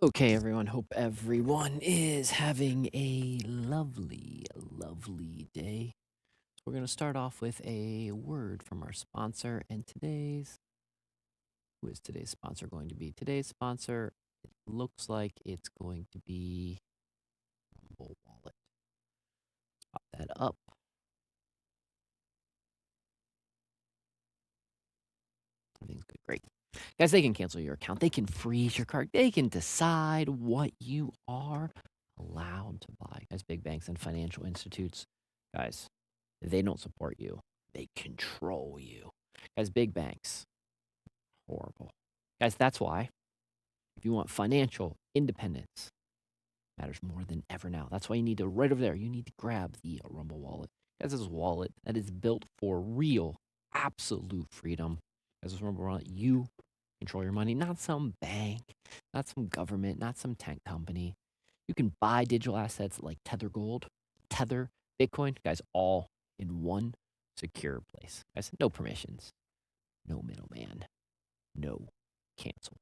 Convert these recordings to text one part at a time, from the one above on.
Okay, everyone. Hope everyone is having a lovely, lovely day. We're going to start off with a word from our sponsor. And who is today's sponsor going to be? Today's sponsor, it looks like it's going to be Rumble Wallet. Pop that up. Everything's good. Great. Guys, they can cancel your account. They can freeze your card. They can decide what you are allowed to buy. Guys, big banks and financial institutes, guys, they don't support you. They control you. Guys, big banks, horrible. Guys, that's why if you want financial independence, matters more than ever now. That's why you need to, right over there, you need to grab the Rumble wallet. Guys, this is a wallet that is built for real, absolute freedom. Guys, this Rumble wallet, you control your money, not some bank, not some government, not some tech company. You can buy digital assets like Tether Gold, Tether, Bitcoin, guys, all in one secure place. Guys, no permissions, no middleman, no cancel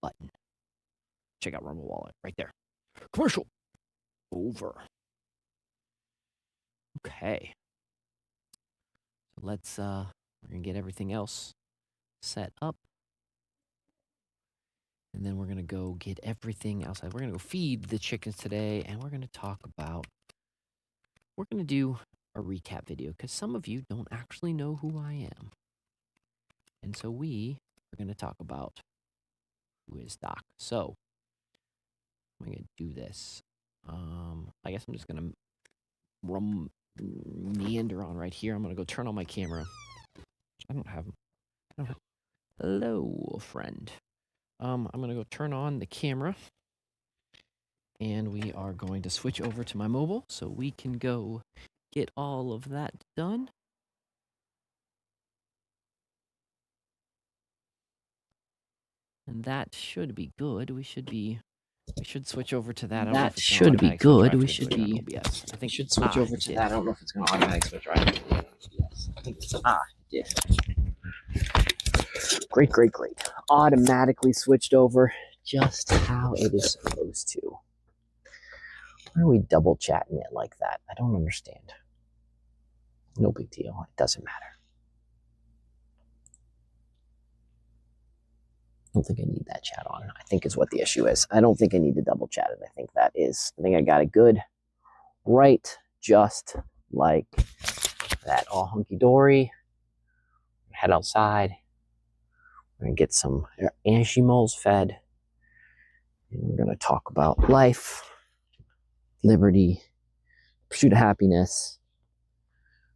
button. Check out Rumble Wallet right there. Commercial over. Okay. So let's we're gonna get everything else set up. And then we're gonna go get everything outside. We're gonna go feed the chickens today, and we're gonna do a recap video because some of you don't actually know who I am. And so we are gonna talk about who is Doc. So I'm gonna do this. I guess I'm just gonna meander on right here. I'm gonna go turn on my camera. I don't have. Hello, friend. I'm gonna go turn on the camera, and we are going to switch over to my mobile so we can go get all of that done. And that should be good. We should switch over to that. That should be good. We should be. Yes, I think should switch over to that. I don't know if it's going to automatically switch right. Yes, I think it's yeah. Great. Automatically switched over, just how it is supposed to. Why are we double chatting it like that? I don't understand. No big deal. It doesn't matter. I don't think I need that chat on, I think is what the issue is. I don't think I need to double chat it. I think I got it good. Right, just like that. All hunky-dory. Head outside. We're going to get some animals fed. And we're going to talk about life, liberty, pursuit of happiness,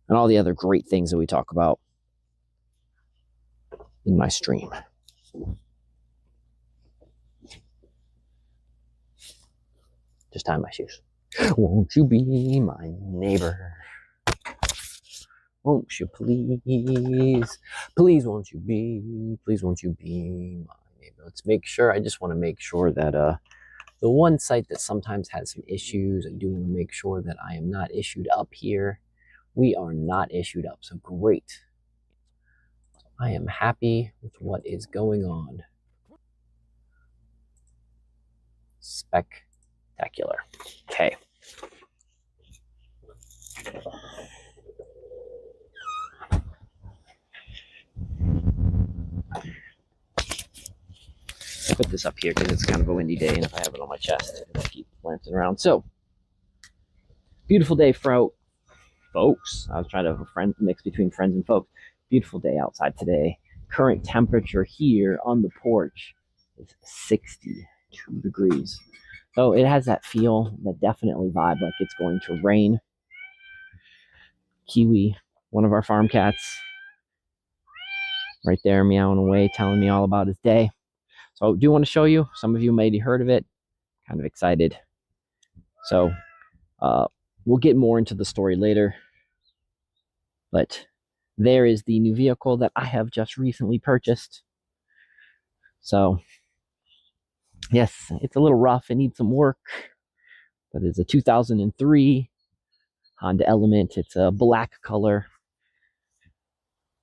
and all the other great things that we talk about in my stream. Just tie my shoes. Won't you be my neighbor? Won't you please? Please won't you be my neighbor? Let's make sure. I just want to make sure that the one site that sometimes has some issues, I do want to make sure that I am not issued up here. We are not issued up, so great. I am happy with what is going on. Spectacular. Okay. I put this up here because it's kind of a windy day, and if I have it on my chest, it'll keep glancing around. So, beautiful day, folks. I was trying to have a mix between friends and folks. Beautiful day outside today. Current temperature here on the porch is 62 degrees. So it has that feel, that definitely vibe like it's going to rain. Kiwi, one of our farm cats, right there meowing away, telling me all about his day. So I do want to show you. Some of you may have heard of it. Kind of excited. So we'll get more into the story later. But there is the new vehicle that I have just recently purchased. So, yes, it's a little rough. It needs some work. But it's a 2003 Honda Element. It's a black color.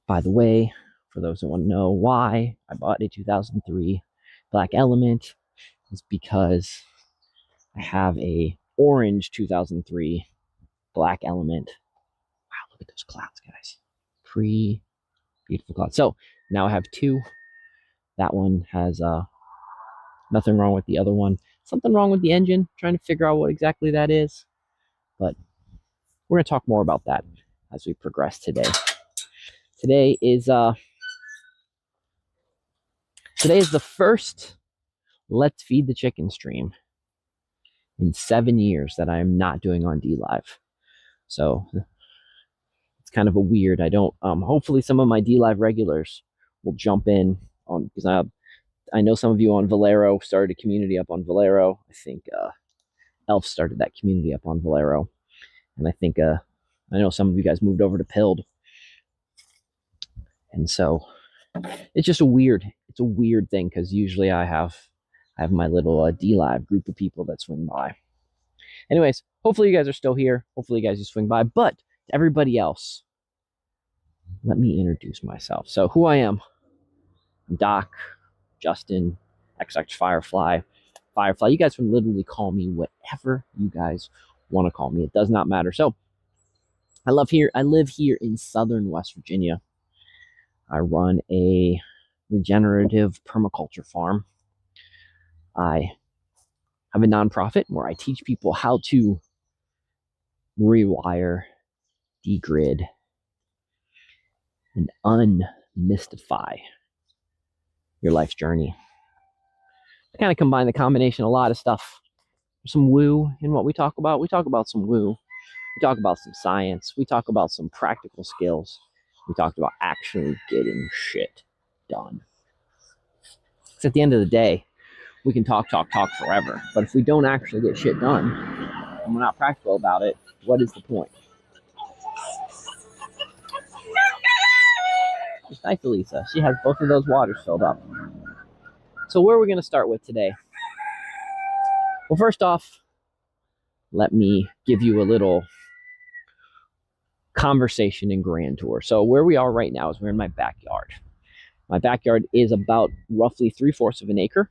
By the way, for those who want to know why I bought a 2003 black Element, is because I have a orange 2003 black element. Wow, look at those clouds, guys. Pretty beautiful clouds. So now I have two. That one has nothing wrong with the other one. Something wrong with the engine. Trying to figure out what exactly that is. But we're going to talk more about that as we progress today. Today is the first Let's Feed the Chicken stream in 7 years that I am not doing on DLive. So it's kind of a weird. I don't. Hopefully, some of my DLive regulars will jump in on, because I know some of you on Valero started a community up on Valero. I think Elf started that community up on Valero, and I think I know some of you guys moved over to Pilled, and so it's just a weird thing, because usually I have my little DLive group of people that swing by. Anyways, hopefully you guys are still here. Hopefully you guys just swing by. But to everybody else, let me introduce myself. So who I am, I'm Doc, Justin, XX Firefly. You guys can literally call me whatever you guys want to call me. It does not matter. So I live here in southern West Virginia. I run a regenerative permaculture farm. I have a nonprofit where I teach people how to rewire, degrid, and unmystify your life's journey. I kind of combine the combination of a lot of stuff. Some woo in what we talk about. We talk about some woo. We talk about some science. We talk about some practical skills. We talked about actually getting shit done. Because at the end of the day, we can talk forever. But if we don't actually get shit done, and we're not practical about it, what is the point? Nice, Elisa. She has both of those waters filled up. So where are we going to start with today? Well, first off, let me give you a little conversation and grand tour. So where we are right now is we're in my backyard. My backyard is about roughly 3/4 of an acre,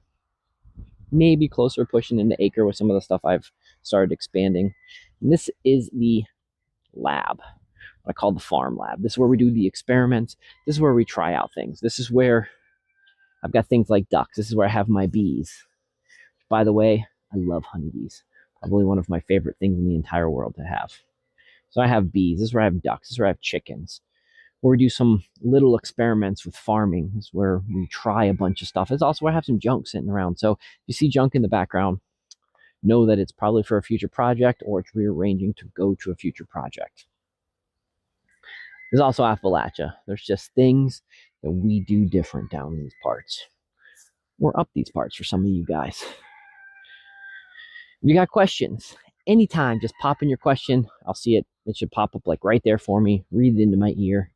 maybe closer, pushing into acre with some of the stuff I've started expanding. And this is the lab, what I call the farm lab. This is where we do the experiments. This is where we try out things. This is where I've got things like ducks. This is where I have my bees. By the way, I love honeybees. Probably one of my favorite things in the entire world to have. So I have bees. This is where I have ducks. This is where I have chickens. Where we do some little experiments with farming. This is where we try a bunch of stuff. It's also where I have some junk sitting around. So if you see junk in the background, know that it's probably for a future project, or it's rearranging to go to a future project. There's also Appalachia. There's just things that we do different down these parts. We're up these parts for some of you guys. If you got questions, anytime, just pop in your question. I'll see it. It should pop up like right there for me. Read it into my ear.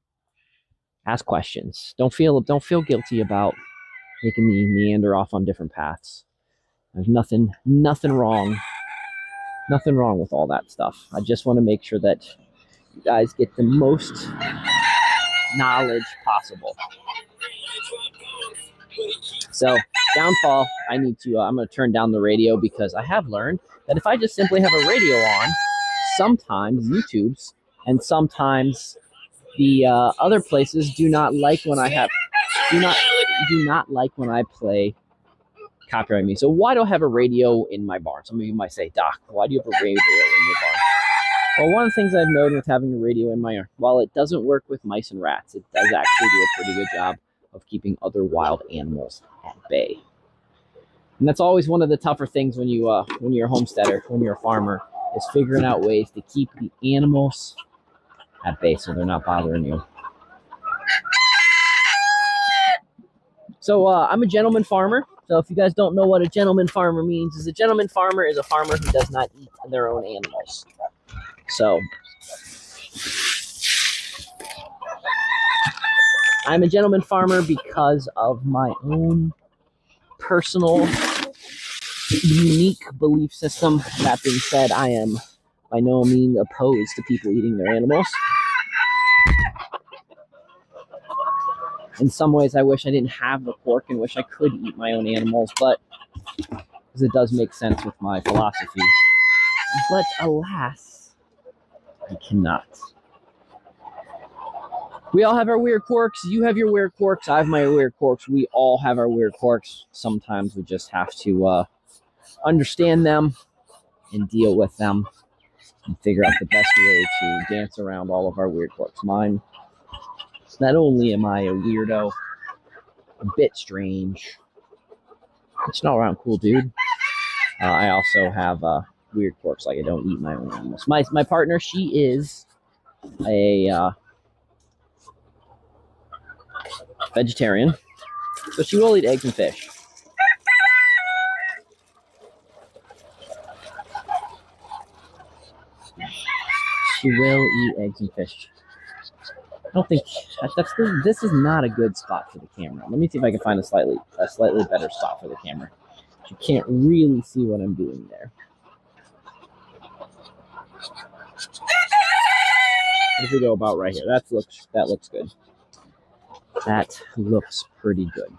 Ask questions. Don't feel guilty about making me meander off on different paths. There's nothing wrong with all that stuff. I just want to make sure that you guys get the most knowledge possible. So, downfall, I'm going to turn down the radio, because I have learned that if I just simply have a radio on, sometimes YouTube's and sometimes the other places do not like when I play copyright me. So why do I have a radio in my barn? Some of you might say, Doc, why do you have a radio in your barn? Well, one of the things I've noted with having a radio in my barn, while it doesn't work with mice and rats, it does actually do a pretty good job of keeping other wild animals at bay. And that's always one of the tougher things when you're a homesteader, when you're a farmer, is figuring out ways to keep the animals at bay so they're not bothering you. So I'm a gentleman farmer. So if you guys don't know what a gentleman farmer means, is a gentleman farmer is a farmer who does not eat their own animals. So I'm a gentleman farmer because of my own personal, unique belief system. That being said, I am by no means opposed to people eating their animals. In some ways, I wish I didn't have the pork and wish I could eat my own animals, but because it does make sense with my philosophy. But alas, I cannot. We all have our weird quirks. You have your weird quirks. I have my weird quirks. We all have our weird quirks. Sometimes we just have to understand them and deal with them and figure out the best way to dance around all of our weird quirks. Mine, not only am I a weirdo, a bit strange, it's not around cool, dude. I also have weird quirks, like I don't eat my own animals. My partner, she is a vegetarian, so she will eat eggs and fish. She will eat eggs and fish. I don't think this is not a good spot for the camera. Let me see if I can find a slightly better spot for the camera. You can't really see what I'm doing there. If we go about right here, that looks good. That looks pretty good.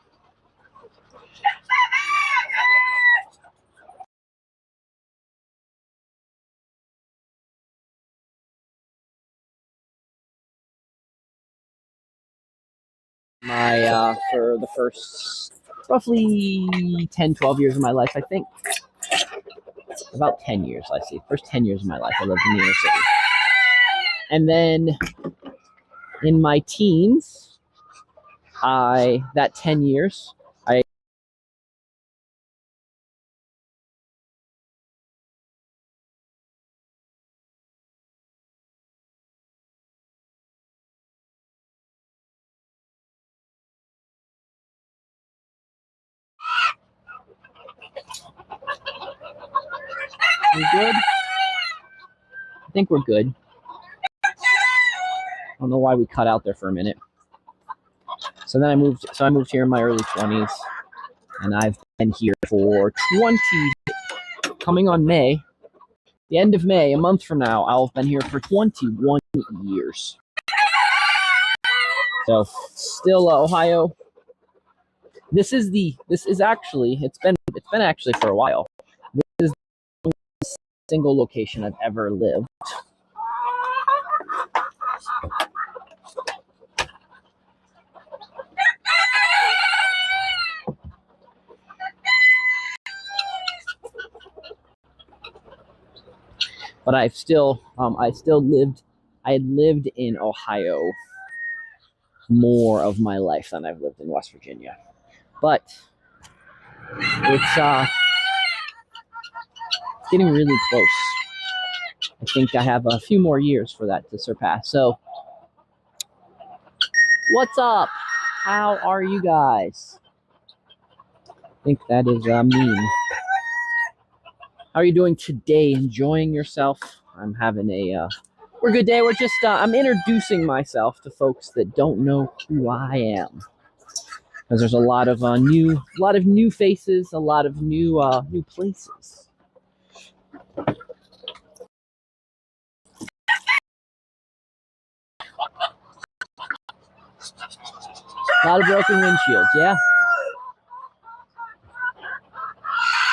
For the first roughly 10, 12 years of my life, I think. About 10 years, I see. First 10 years of my life, I lived in the inner city. And then in my teens, that 10 years, we're good. I think we're good. I don't know why we cut out there for a minute. So then I moved here in my early 20s, and I've been here for 20, coming on May, the end of May, a month from now, I'll have been here for 21 years. So still Ohio. This is actually, it's been actually for a while. This is the single location I've ever lived. But I had lived in Ohio more of my life than I've lived in West Virginia. But it's getting really close. I think I have a few more years for that to surpass. So, what's up? How are you guys? I think that is mean. How are you doing today? Enjoying yourself? I'm having a good day. We're just I'm introducing myself to folks that don't know who I am, because there's a lot of new faces, a lot of new places. A lot of broken windshields, yeah.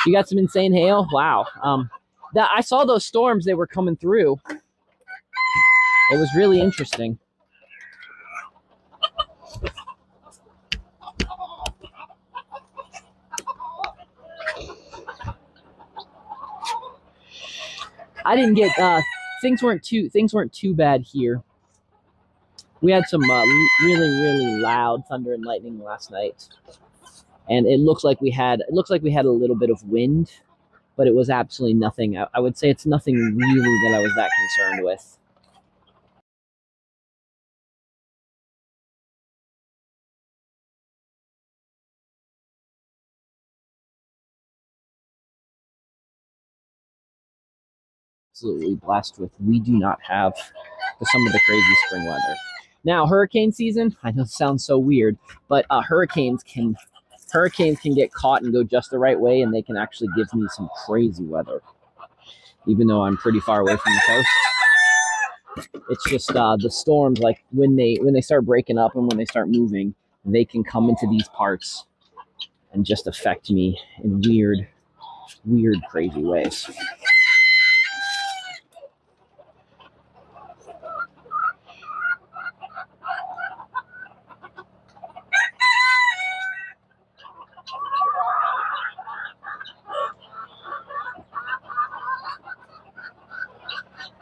You got some insane hail? Wow. I saw those storms, they were coming through. It was really interesting. I didn't get things weren't too bad here. We had some really loud thunder and lightning last night, and it looks like we had a little bit of wind, but it was absolutely nothing. I would say it's nothing really that I was that concerned with. Absolutely blessed with. We do not have some of the crazy spring weather. Now, hurricane season, I know it sounds so weird, but hurricanes can get caught and go just the right way, and they can actually give me some crazy weather. Even though I'm pretty far away from the coast, it's just the storms, like when they start breaking up and when they start moving, they can come into these parts and just affect me in weird weird, crazy ways.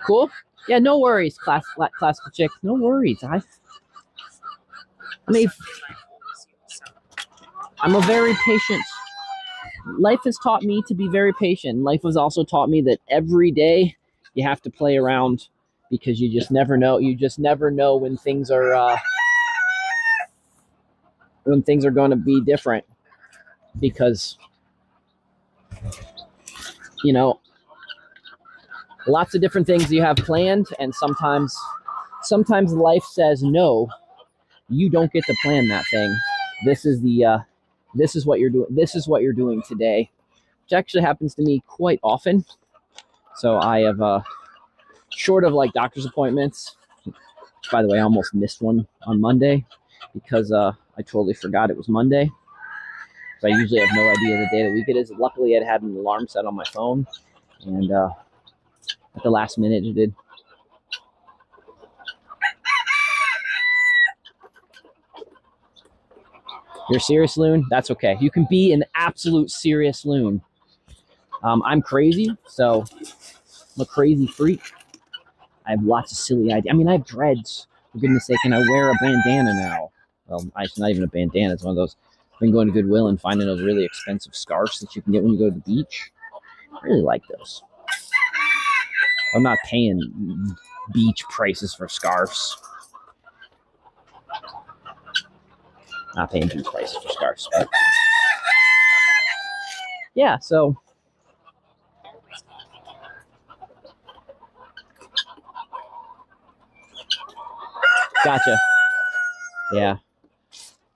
Cool. Yeah, no worries, classical chick. No worries. I'm a very patient. Life has taught me to be very patient. Life has also taught me that every day you have to play around because you just never know. You just never know when things are going to be different. Because you know, lots of different things you have planned, and sometimes life says no. You don't get to plan that thing. This is what you're doing. This is what you're doing today, which actually happens to me quite often. So I have short of like doctor's appointments. By the way, I almost missed one on Monday because I totally forgot it was Monday. So I usually have no idea the day of the week it is. Luckily, I had an alarm set on my phone, and at the last minute, it did. You're a serious loon? That's okay. You can be an absolute serious loon. I'm crazy, so I'm a crazy freak. I have lots of silly ideas. I mean, I have dreads, for goodness sake, and I wear a bandana now. Well, it's not even a bandana. It's one of those. I've been going to Goodwill and finding those really expensive scarves that you can get when you go to the beach. I really like those. I'm not paying beach prices for scarves. Not paying beach prices for scarves. But yeah, so gotcha. Yeah.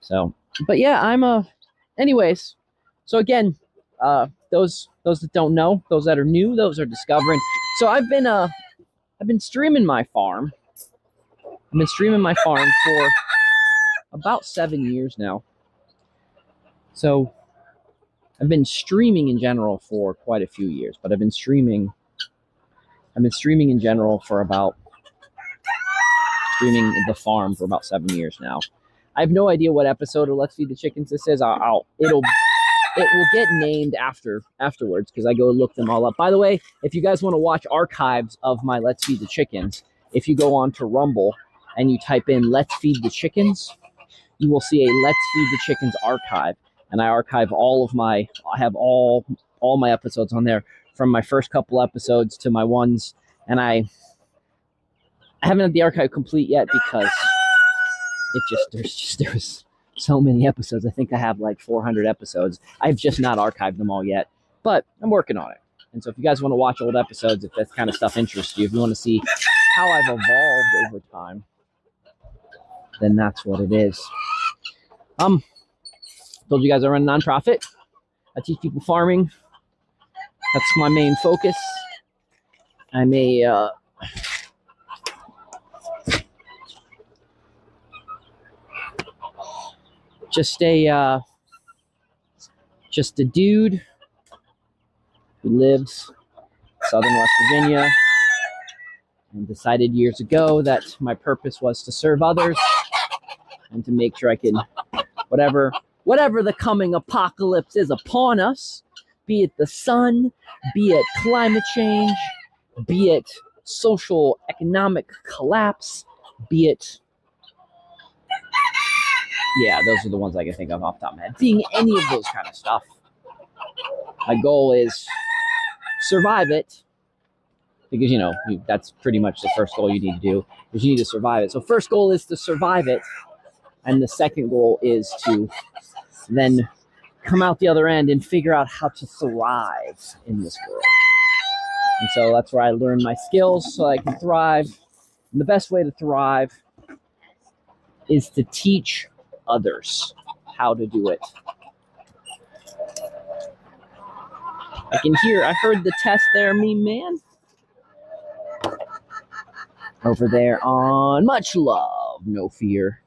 So, but yeah, anyways. So again, those that don't know, those that are new, those are discovering. So I've been streaming my farm. I've been streaming my farm for about 7 years now. So I've been streaming in general for quite a few years, but I've been streaming in general for about streaming the farm for about 7 years now. I have no idea what episode of Let's Feed the Chickens this is. It will get named afterwards because I go look them all up. By the way, if you guys want to watch archives of my Let's Feed the Chickens, if you go on to Rumble and you type in Let's Feed the Chickens, you will see a Let's Feed the Chickens archive. And I archive I have all my episodes on there from my first couple episodes to my ones. And I haven't had the archive complete yet because there's so many episodes. I think I have like 400 episodes. I've just not archived them all yet, but I'm working on it. And so if you guys want to watch old episodes, if that kind of stuff interests you, if you want to see how I've evolved over time, then that's what it is. Told you guys I run a nonprofit. I teach people farming. That's my main focus. I'm just a dude who lives in southern West Virginia and decided years ago that my purpose was to serve others and to make sure I can, whatever the coming apocalypse is upon us, be it the sun, be it climate change, be it social economic collapse, be it, yeah, those are the ones I can think of off the top of my head. Being any of those kind of stuff, my goal is survive it, because that's pretty much the first goal you need to do, is you need to survive it. So first goal is to survive it, and the second goal is to then come out the other end and figure out how to thrive in this world. And so that's where I learn my skills so I can thrive. And the best way to thrive is to teach others how to do it. I heard the test there, me man. Over there on Much Love, No Fear.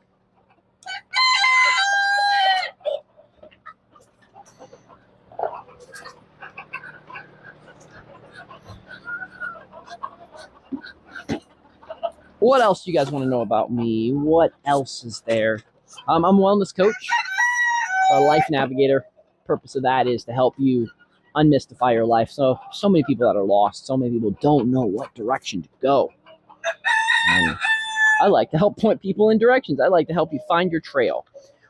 What else do you guys want to know about me? What else is there? I'm a wellness coach, a life navigator. Purpose of that is to help you unmystify your life. So many people that are lost, so many people don't know what direction to go. And I like to help point people in directions. I like to help you find your trail.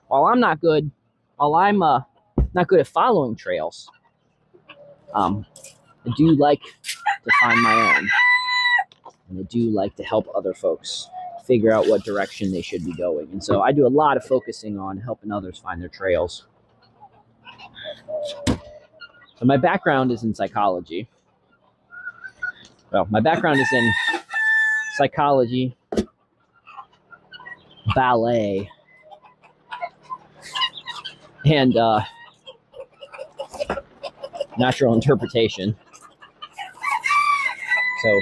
While I'm not good at following trails, I do like to find my own. And I do like to help other folks figure out what direction they should be going. And so I do a lot of focusing on helping others find their trails. So my background is in psychology. Well, my background is in psychology, ballet, and natural interpretation. So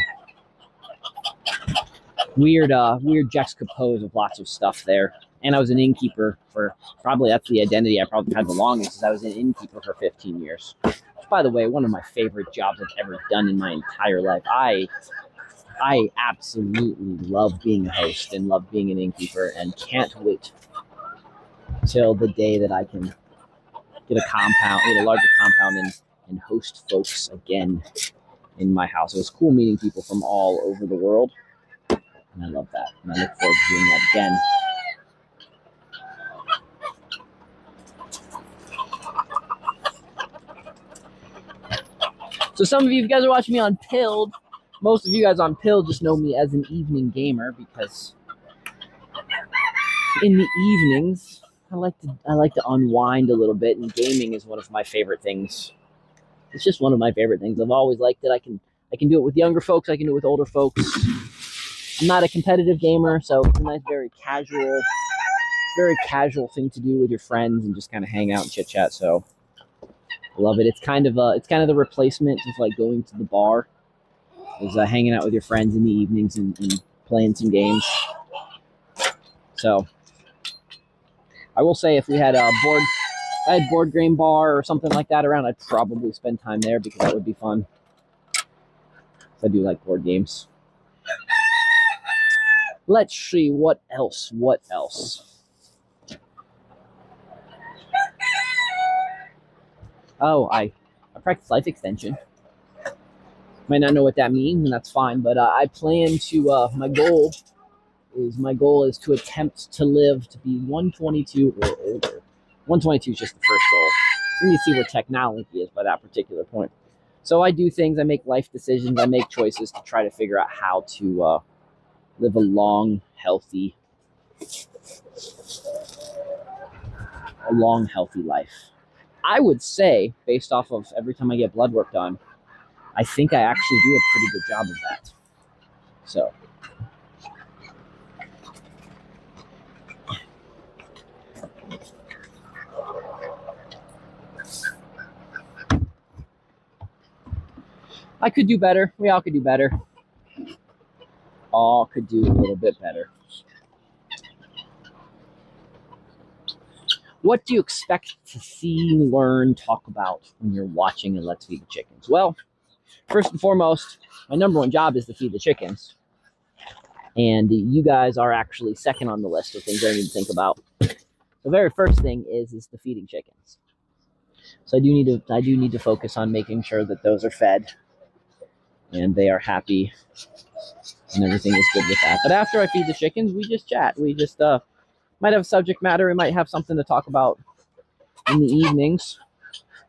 weird juxtapose of lots of stuff there. And I was an innkeeper for probably, that's the identity I probably had the longest, is I was an innkeeper for 15 years. Which, by the way, one of my favorite jobs I've ever done in my entire life. I absolutely love being a host and love being an innkeeper, and can't wait till the day that I can get a larger compound and host folks again in my house. It was cool meeting people from all over the world, and I love that, and I look forward to doing that again. So some of you guys are watching me on Pilled. Most of you guys on Pilled just know me as an evening gamer, because in the evenings I like to unwind a little bit, and gaming is one of my favorite things. It's just one of my favorite things. I've always liked it. I can do it with younger folks. I can do it with older folks. I'm not a competitive gamer, so it's a nice, very casual thing to do with your friends and just kind of hang out and chit chat. So I love it. It's kind of the replacement of like going to the bar, is hanging out with your friends in the evenings and playing some games. So I will say, if we had a board game bar or something like that around, I'd probably spend time there, because that would be fun. I do like board games. Let's see, what else? Oh, I practice life extension. Might not know what that means, and that's fine, but I plan to, my goal is to attempt to live to be 122 or older. 122 is just the first goal. We need to see where technology is by that particular point. So I do things, I make life decisions, I make choices to try to figure out how to live a long, healthy life. I would say, based off of every time I get blood work done, I think I actually do a pretty good job of that. So I could do better. We all could do better. All could do a little bit better. What do you expect to see, learn, talk about when you're watching and Let's Feed the Chickens? Well, first and foremost, my number one job is to feed the chickens. And you guys are actually second on the list of things I need to think about. The very first thing is the feeding chickens. So I do need to focus on making sure that those are fed and they are happy and everything is good with that. But after I feed the chickens, we just chat. We just might have subject matter. We might have something to talk about in the evenings,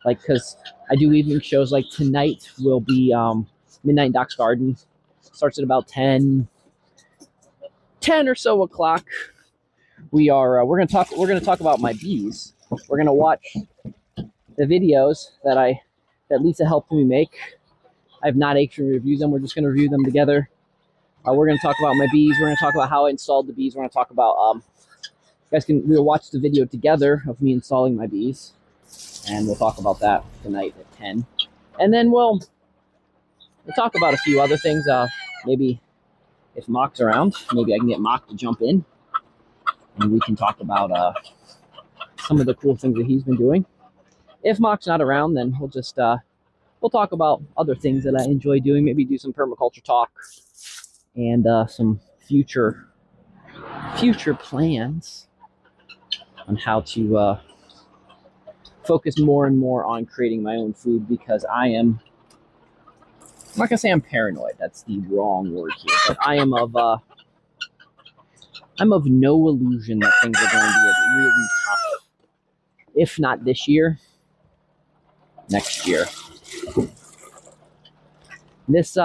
like, because I do evening shows. Like tonight will be Midnight in Doc's Garden. Starts at about 10 or so o'clock. We're gonna talk about my bees. We're gonna watch the videos that Lisa helped me make. I have not actually reviewed them. We're just gonna review them together. We're gonna talk about my bees. We're gonna talk about how I installed the bees. We're gonna talk about we'll watch the video together of me installing my bees, and we'll talk about that tonight at 10. And then we'll talk about a few other things. Maybe if Mock's around, maybe I can get Mock to jump in, and we can talk about some of the cool things that he's been doing. If Mock's not around, then we'll just we'll talk about other things that I enjoy doing. Maybe do some permaculture talk and some future plans on how to focus more and more on creating my own food, because I'm not gonna say I'm paranoid. That's the wrong word here, but I'm of no illusion that things are going to get really tough. If not this year, next year. This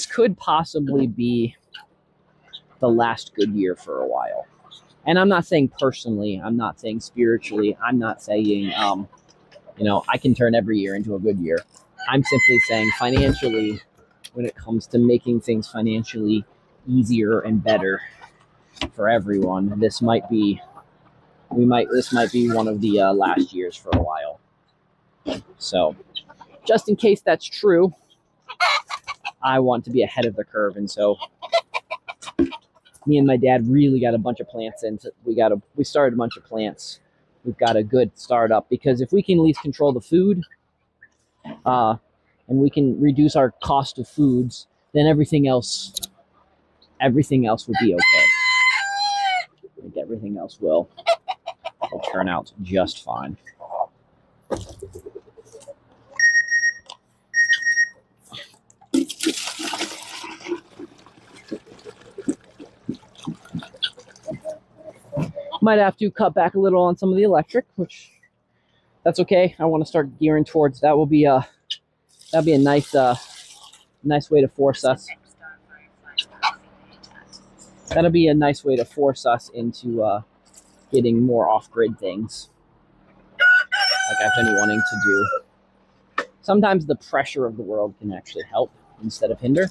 could possibly be the last good year for a while. And I'm not saying personally, I'm not saying spiritually, I'm not saying I can turn every year into a good year. I'm simply saying financially, when it comes to making things financially easier and better for everyone, this might be one of the last years for a while. So, just in case that's true, I want to be ahead of the curve, and so me and my dad really got a bunch of plants in. We started a bunch of plants. We've got a good startup, because if we can at least control the food, and we can reduce our cost of foods, then everything else will be okay. I think everything else will turn out just fine. Might have to cut back a little on some of the electric, which that's okay. I want to start gearing towards that. That'll be a nice way to force us. That'll be a nice way to force us into getting more off-grid things, like I've been wanting to do. Sometimes the pressure of the world can actually help instead of hinder.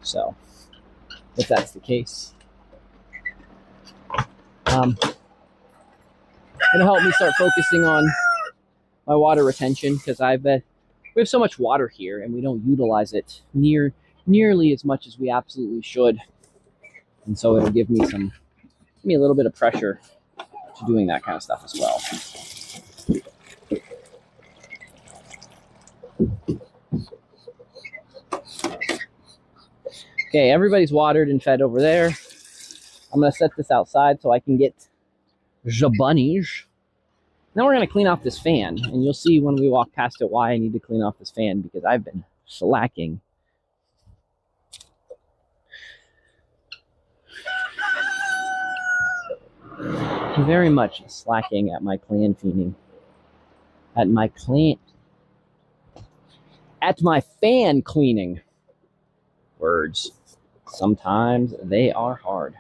So, if that's the case, it'll help me start focusing on my water retention, because we have so much water here and we don't utilize it nearly as much as we absolutely should, and so it'll give me a little bit of pressure to doing that kind of stuff as well. Okay, everybody's watered and fed over there. I'm gonna set this outside so I can get the bunnies. Now we're gonna clean off this fan, and you'll see when we walk past it why I need to clean off this fan, because I've been slacking. Very much slacking at my fan cleaning. At my fan cleaning. Words. Sometimes they are hard.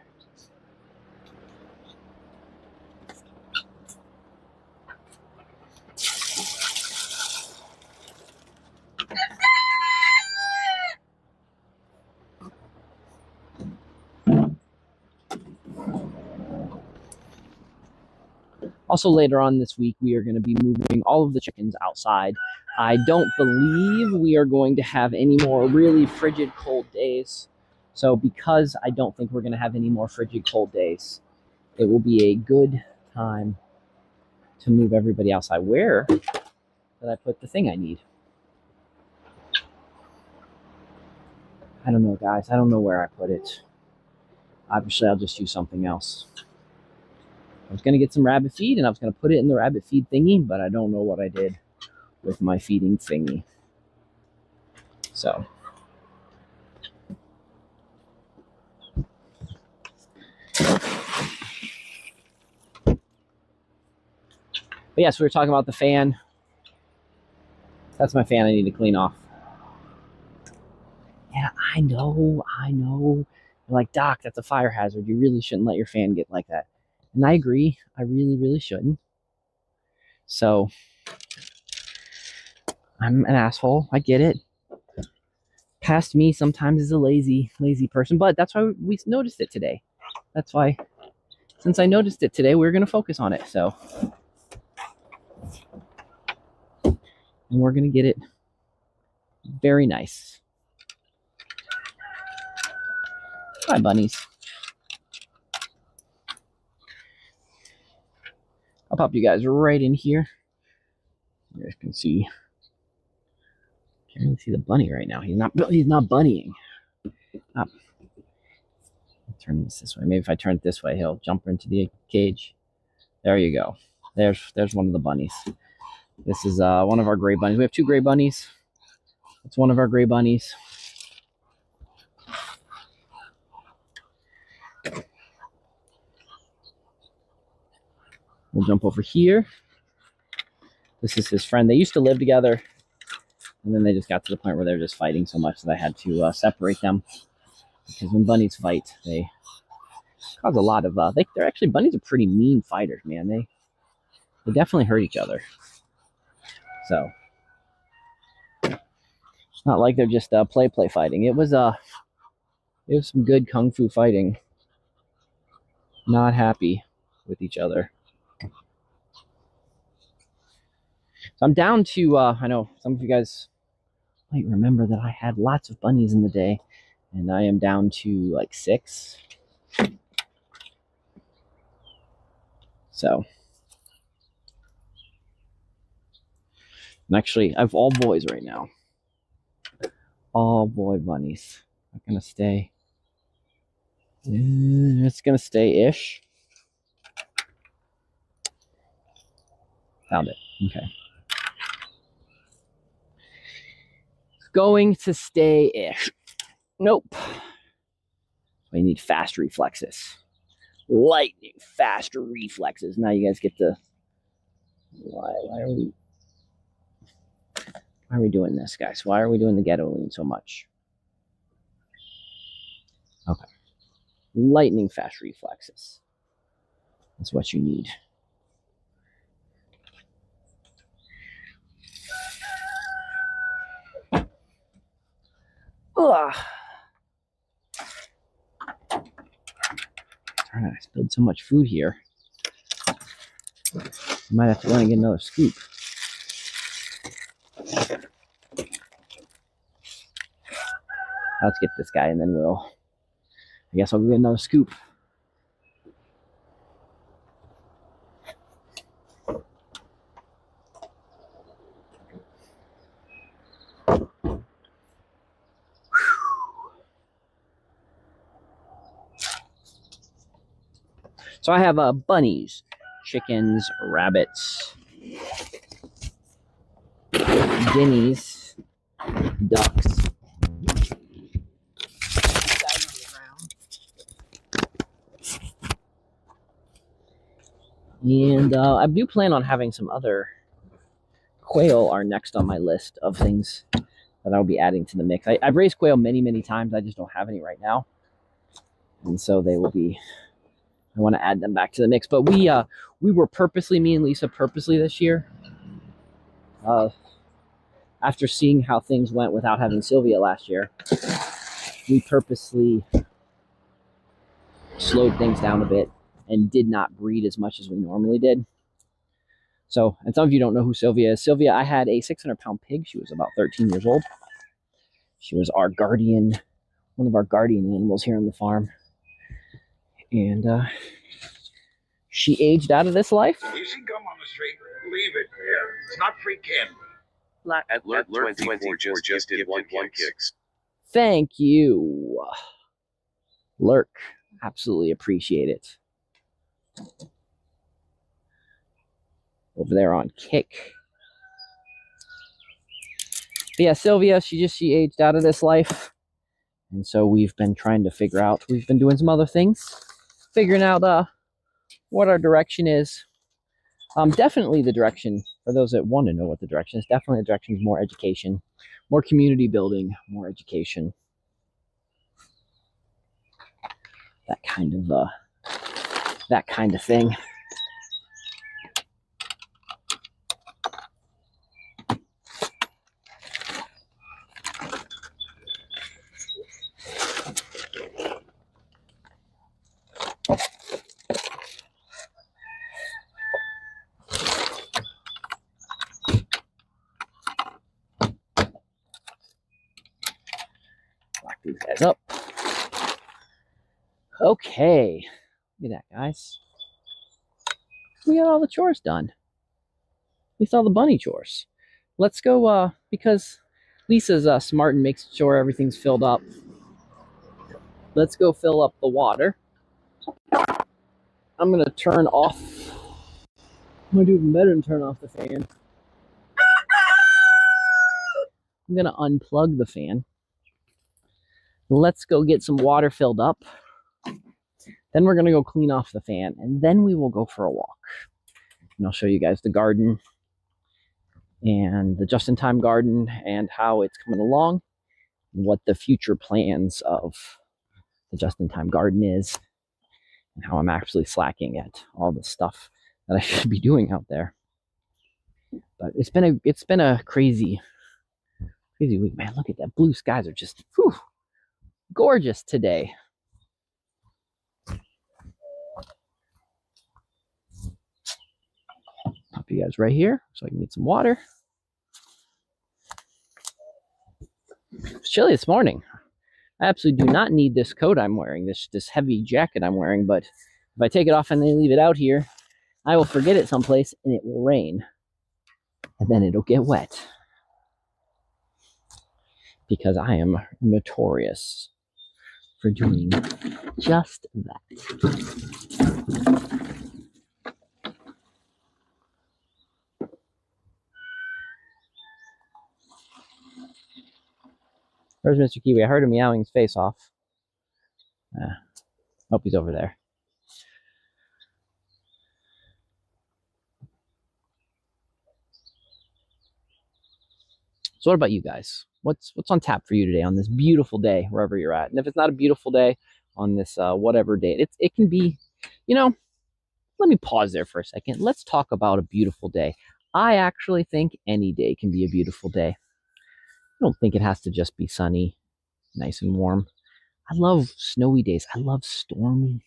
Also, later on this week, we are going to be moving all of the chickens outside. I don't believe we are going to have any more really frigid cold days. So because I don't think we're going to have any more frigid cold days, it will be a good time to move everybody outside. Where did I put the thing I need? I don't know, guys. I don't know where I put it. Obviously, I'll just use something else. I was going to get some rabbit feed, and I was going to put it in the rabbit feed thingy, but I don't know what I did with my feeding thingy. So. But yes, we were talking about the fan. That's my fan I need to clean off. Yeah, I know. You're like, Doc, that's a fire hazard. You really shouldn't let your fan get like that. And I agree. I really, really shouldn't. So, I'm an asshole. I get it. Past me sometimes is a lazy person. But that's why we noticed it today. That's why, since I noticed it today, we're going to focus on it. So, and we're going to get it very nice. Hi, bunnies. I'll pop you guys right in here. You guys can see. Can't really see the bunny right now. He's not bunnying. Up. Turn this way. Maybe if I turn it this way, he'll jump into the cage. There you go. There's one of the bunnies. This is one of our gray bunnies. We have 2 gray bunnies. It's one of our gray bunnies. We'll jump over here. This is his friend. They used to live together, and then they just got to the point where they were just fighting so much that I had to separate them. Because when bunnies fight, they cause a lot of. They're actually, bunnies are pretty mean fighters, man. They definitely hurt each other. So it's not like they're just play fighting. It was some good kung fu fighting. Not happy with each other. So I'm down to, I know some of you guys might remember that I had lots of bunnies in the day, and I am down to like 6. So, and actually, I have all boys right now. All boy bunnies. I'm gonna stay. It's gonna stay-ish. Found it. Okay. Going to stay-ish. Nope. I need fast reflexes. Lightning fast reflexes. Now you guys get to. Why are we doing this, guys? Why are we doing the ghetto lean so much? Okay. Lightning fast reflexes. That's what you need. Ugh. Darn it, I spilled so much food here. I might have to go and get another scoop. Let's get this guy and then I guess I'll go get another scoop. So I have bunnies, chickens, rabbits, guineas, ducks. And I do plan on having some other quail are next on my list of things that I'll be adding to the mix. I've raised quail many, many times. I just don't have any right now. And so they will be, I want to add them back to the mix. But we were purposely, me and Lisa purposely this year, after seeing how things went without having Sylvia last year, we purposely slowed things down a bit and did not breed as much as we normally did. So, and some of you don't know who Sylvia is. Sylvia, I had a 600-pound pig. She was about 13 years old. She was our guardian, one of our guardian animals here on the farm. And she aged out of this life. You see gum on the street, leave it there. It's not free candy. Alert 24 just did one kicks. Thank you, Lurk. Absolutely appreciate it. Over there on Kick. But yeah, Sylvia, she aged out of this life. And so we've been trying to figure out, we've been doing some other things, figuring out what our direction is. Definitely the direction, for those that want to know what the direction is, definitely the direction is more education, more community building, more education. That kind of thing. Lock these guys up. Okay. Look at that, guys. We got all the chores done. At least all the bunny chores. Let's go, because Lisa's smart and makes sure everything's filled up. let's go fill up the water. I'm gonna turn off. I'm gonna do even better and turn off the fan. I'm gonna unplug the fan. Let's go get some water filled up. Then we're gonna go clean off the fan, and then we will go for a walk. And I'll show you guys the garden and the just-in-time garden and how it's coming along, and what the future plans of the just-in-time garden is, and how I'm actually slacking at all the stuff that I should be doing out there. But it's been a crazy week, man. Look at that. Blue skies are just gorgeous today. Pop you guys right here so I can get some water. It's chilly this morning. I absolutely do not need this coat I'm wearing, this heavy jacket I'm wearing, but if I take it off and then leave it out here, I will forget it someplace and it will rain. And then it'll get wet. Because I am notorious for doing just that. Where's Mr. Kiwi? I heard him meowing his face off. Hope he's over there. So what about you guys? What's on tap for you today on this beautiful day, wherever you're at? And if it's not a beautiful day on this whatever day, it can be, let me pause there for a second. Let's talk about a beautiful day. I actually think any day can be a beautiful day. I don't think it has to just be sunny, nice and warm. I love snowy days. I love stormy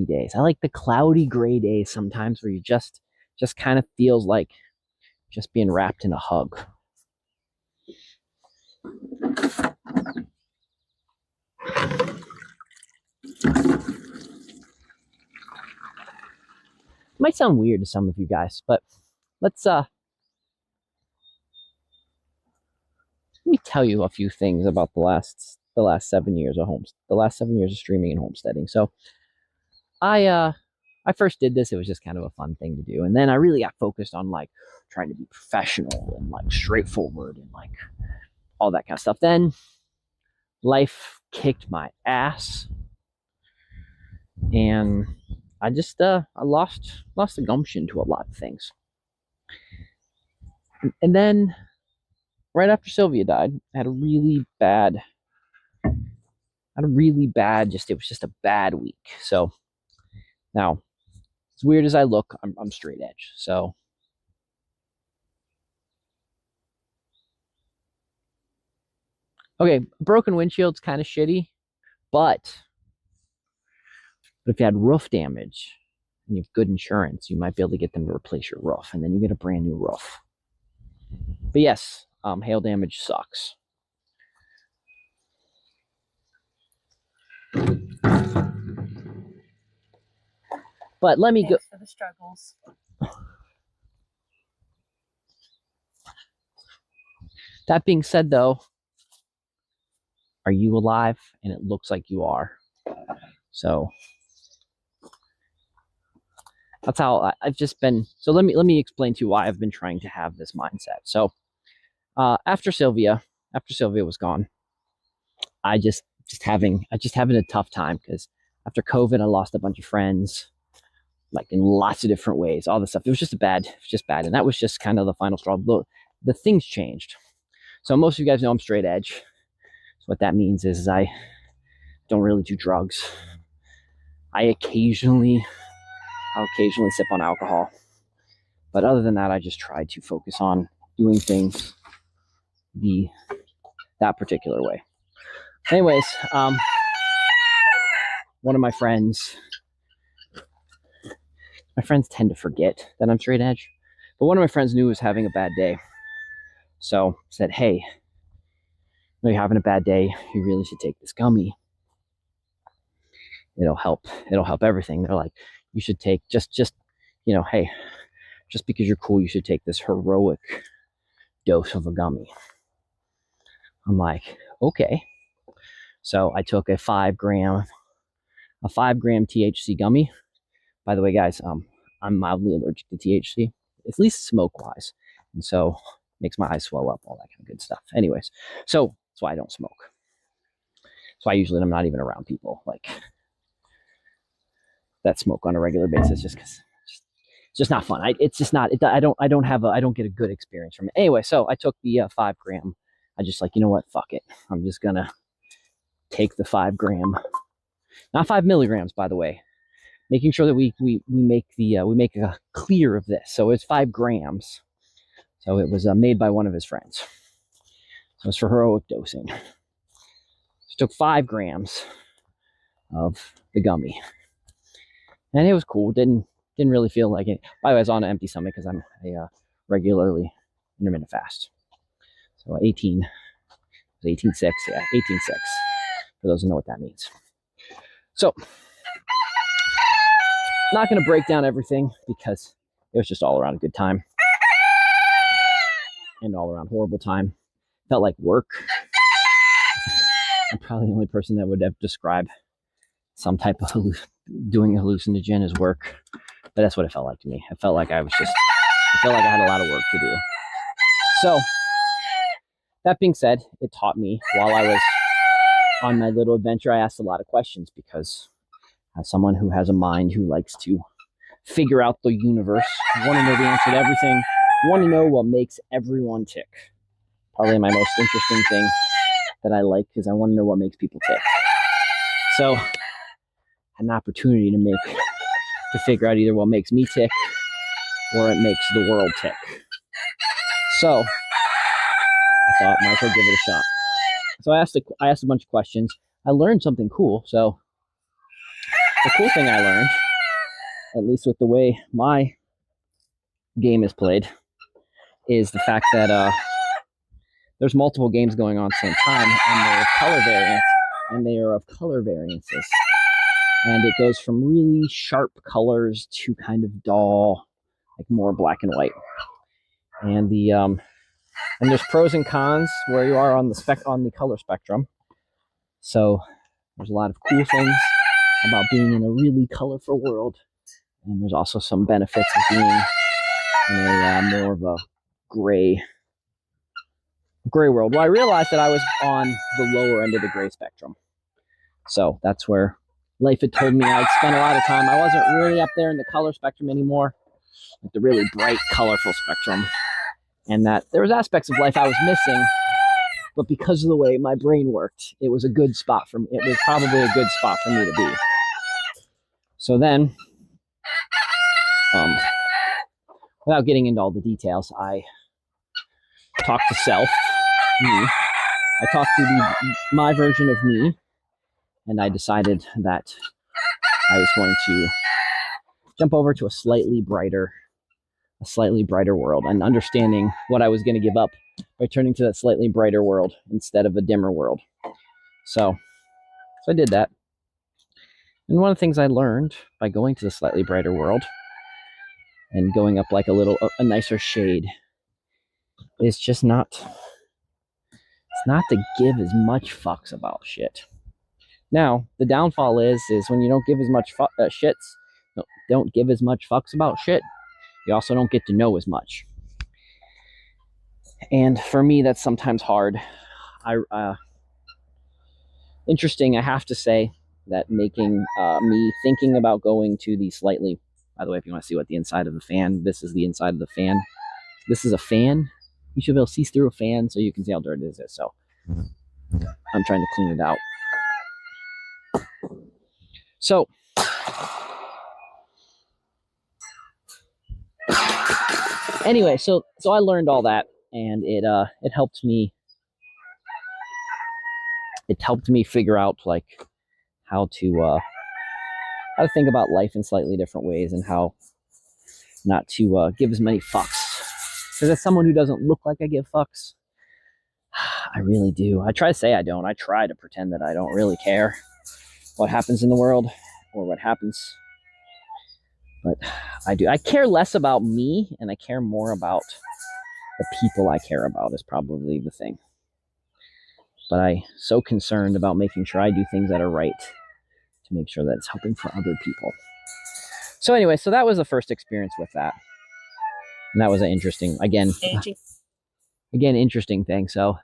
days. I like the cloudy gray days sometimes where you just kind of feels like just being wrapped in a hug. Might sound weird to some of you guys, but let me tell you a few things about the last 7 years of streaming and homesteading. So I first did this, it was just kind of a fun thing to do. And then I really got focused on like trying to be professional and like straightforward and like all that kind of stuff. Then life kicked my ass and I just I lost the gumption to a lot of things. And then right after Sylvia died, I had a really bad it was just a bad week. So now, as weird as I look, I'm straight edge. So okay, broken windshield's kind of shitty, but if you had roof damage and you have good insurance, you might be able to get them to replace your roof, and then you get a brand new roof. But yes, hail damage sucks. But let me go. For the struggles. That being said, though, are you alive? And it looks like you are. So that's how I've just been. So let me explain to you why I've been trying to have this mindset. So after Sylvia was gone, I just having a tough time because after COVID, I lost a bunch of friends, like in lots of different ways, all this stuff. It was just bad. And that was just kind of the final straw. The things changed. So most of you guys know I'm straight edge. So what that means is I don't really do drugs. I'll occasionally sip on alcohol. But other than that, I just try to focus on doing things that particular way. Anyways, one of my friends tend to forget that I'm straight edge, but one of my friends knew I was having a bad day. So said, hey, you're having a bad day. You really should take this gummy. It'll help everything. They're like, you should take hey, just because you're cool, you should take this heroic dose of a gummy. I'm like, okay. So I took a 5-gram THC gummy. By the way, guys, I'm mildly allergic to THC, at least smoke-wise, and so makes my eyes swell up, all that kind of good stuff. Anyways, so that's why I don't smoke. That's why usually I'm not even around people like that smoke on a regular basis, just because it's just not fun. It's just not. I don't get a good experience from it. Anyway, so I took the 5-gram. I just like, you know what? Fuck it. I'm just gonna take the 5-gram, not 5 milligrams, by the way. Making sure that we make a clear of this. So it's 5 grams. So it was made by one of his friends. So it's for heroic dosing. So took 5 grams of the gummy, and it was cool. Didn't really feel like it. By the way, I was on an empty stomach because I'm a regularly intermittent fast. So 18, 18.6, yeah, 18.6. For those who know what that means. So, not going to break down everything because it was just all around a good time and all around horrible time. Felt like work. I'm probably the only person that would have described some type of doing a hallucinogen as work, but that's what it felt like to me. It felt like I had a lot of work to do. So, that being said, it taught me while I was on my little adventure, I asked a lot of questions because as someone who has a mind who likes to figure out the universe, want to know the answer to everything, want to know what makes everyone tick. Probably my most interesting thing that I like is I want to know what makes people tick. So, an opportunity to figure out either what makes me tick or it makes the world tick. So, I thought I might as well give it a shot. So I asked a bunch of questions. I learned something cool. So the cool thing I learned, at least with the way my game is played, is the fact that there's multiple games going on at the same time, and they're of color variants, and they are of color variances. And it goes from really sharp colors to kind of dull, like more black and white. And and there's pros and cons where you are on the color spectrum. So there's a lot of cool things about being in a really colorful world, and there's also some benefits of being in a more of a gray world. Well, I realized that I was on the lower end of the gray spectrum, so that's where life had told me I'd spent a lot of time. I wasn't really up there in the color spectrum anymore, like the really bright, colorful spectrum, and that there was aspects of life I was missing. But because of the way my brain worked, it was a good spot for me. It was probably a good spot for me to be. So then, without getting into all the details, I talked to me. I talked to my version of me, and I decided that I was going to jump over to a slightly brighter world, and understanding what I was going to give up by turning to that slightly brighter world instead of a dimmer world. So I did that. And one of the things I learned by going to the slightly brighter world and going up like a nicer shade is just not to give as much fucks about shit. Now, the downfall is when you don't give as much don't give as much fucks about shit, you also don't get to know as much. And for me, that's sometimes hard. Interesting, I have to say, that making me thinking about going to the slightly, by the way, if you want to see what the inside of the fan, this is the inside of the fan. This is a fan. You should be able to see through a fan so you can see how dirty it is. So I'm trying to clean it out. So anyway, so I learned all that, and it helped me. It helped me figure out like how to think about life in slightly different ways, and how not to give as many fucks. Because as someone who doesn't look like I give fucks, I really do. I try to say I don't. I try to pretend that I don't really care what happens in the world or what happens. But I do. I care less about me, and I care more about the people I care about is probably the thing. but I'm so concerned about making sure I do things that are right to make sure that it's helping for other people. So anyway, so that was the first experience with that. And that was an interesting, again, interesting thing. So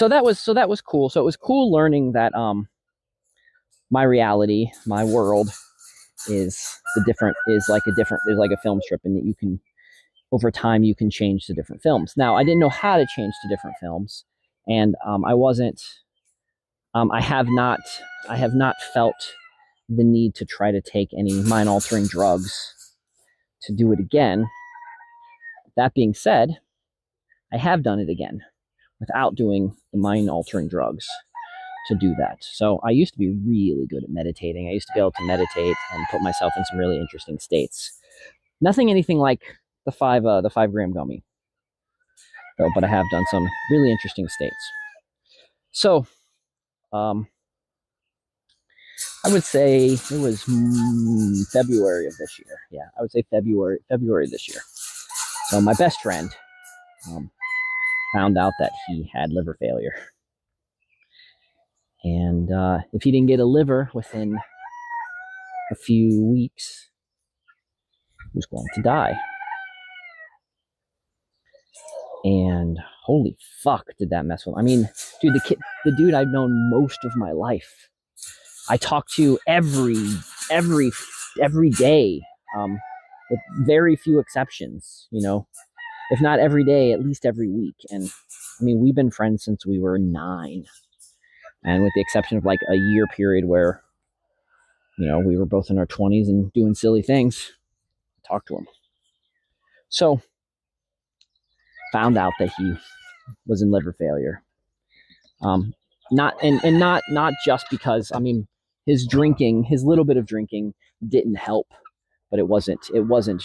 that was cool. So it was cool learning that my reality, my world is like a film strip, and that you can, over time, you can change to different films. Now, I didn't know how to change to different films, and I have not felt the need to try to take any mind-altering drugs to do it again. That being said, I have done it again without doing the mind-altering drugs to do that. So I used to be really good at meditating. I used to be able to meditate and put myself in some really interesting states. Nothing anything like the 5 gram gummy, though, but I have done some really interesting states. So I would say it was February of this year. Yeah, I would say February this year. So my best friend found out that he had liver failure. And if he didn't get a liver within a few weeks, he was going to die. And holy fuck, did that mess with him. I mean, dude, the dude I've known most of my life, I talk to every day, with very few exceptions, you know, if not every day, at least every week. And I mean, we've been friends since we were 9. And with the exception of like a year period where, you know, we were both in our 20s and doing silly things, I talked to him. So, found out that he was in liver failure. Not just because, I mean, his little bit of drinking didn't help, but it wasn't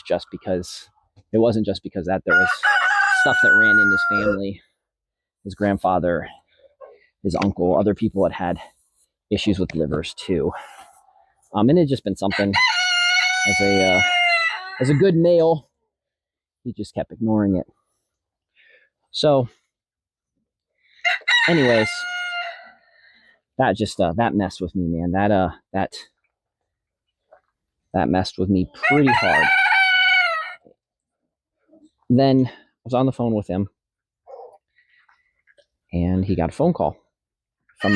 just because that there was stuff that ran in his family. His grandfather, his uncle, other people had issues with livers too. And it had just been something, as a good male, he just kept ignoring it. So anyways, that just that messed with me, man. That messed with me pretty hard. Then I was on the phone with him, and he got a phone call I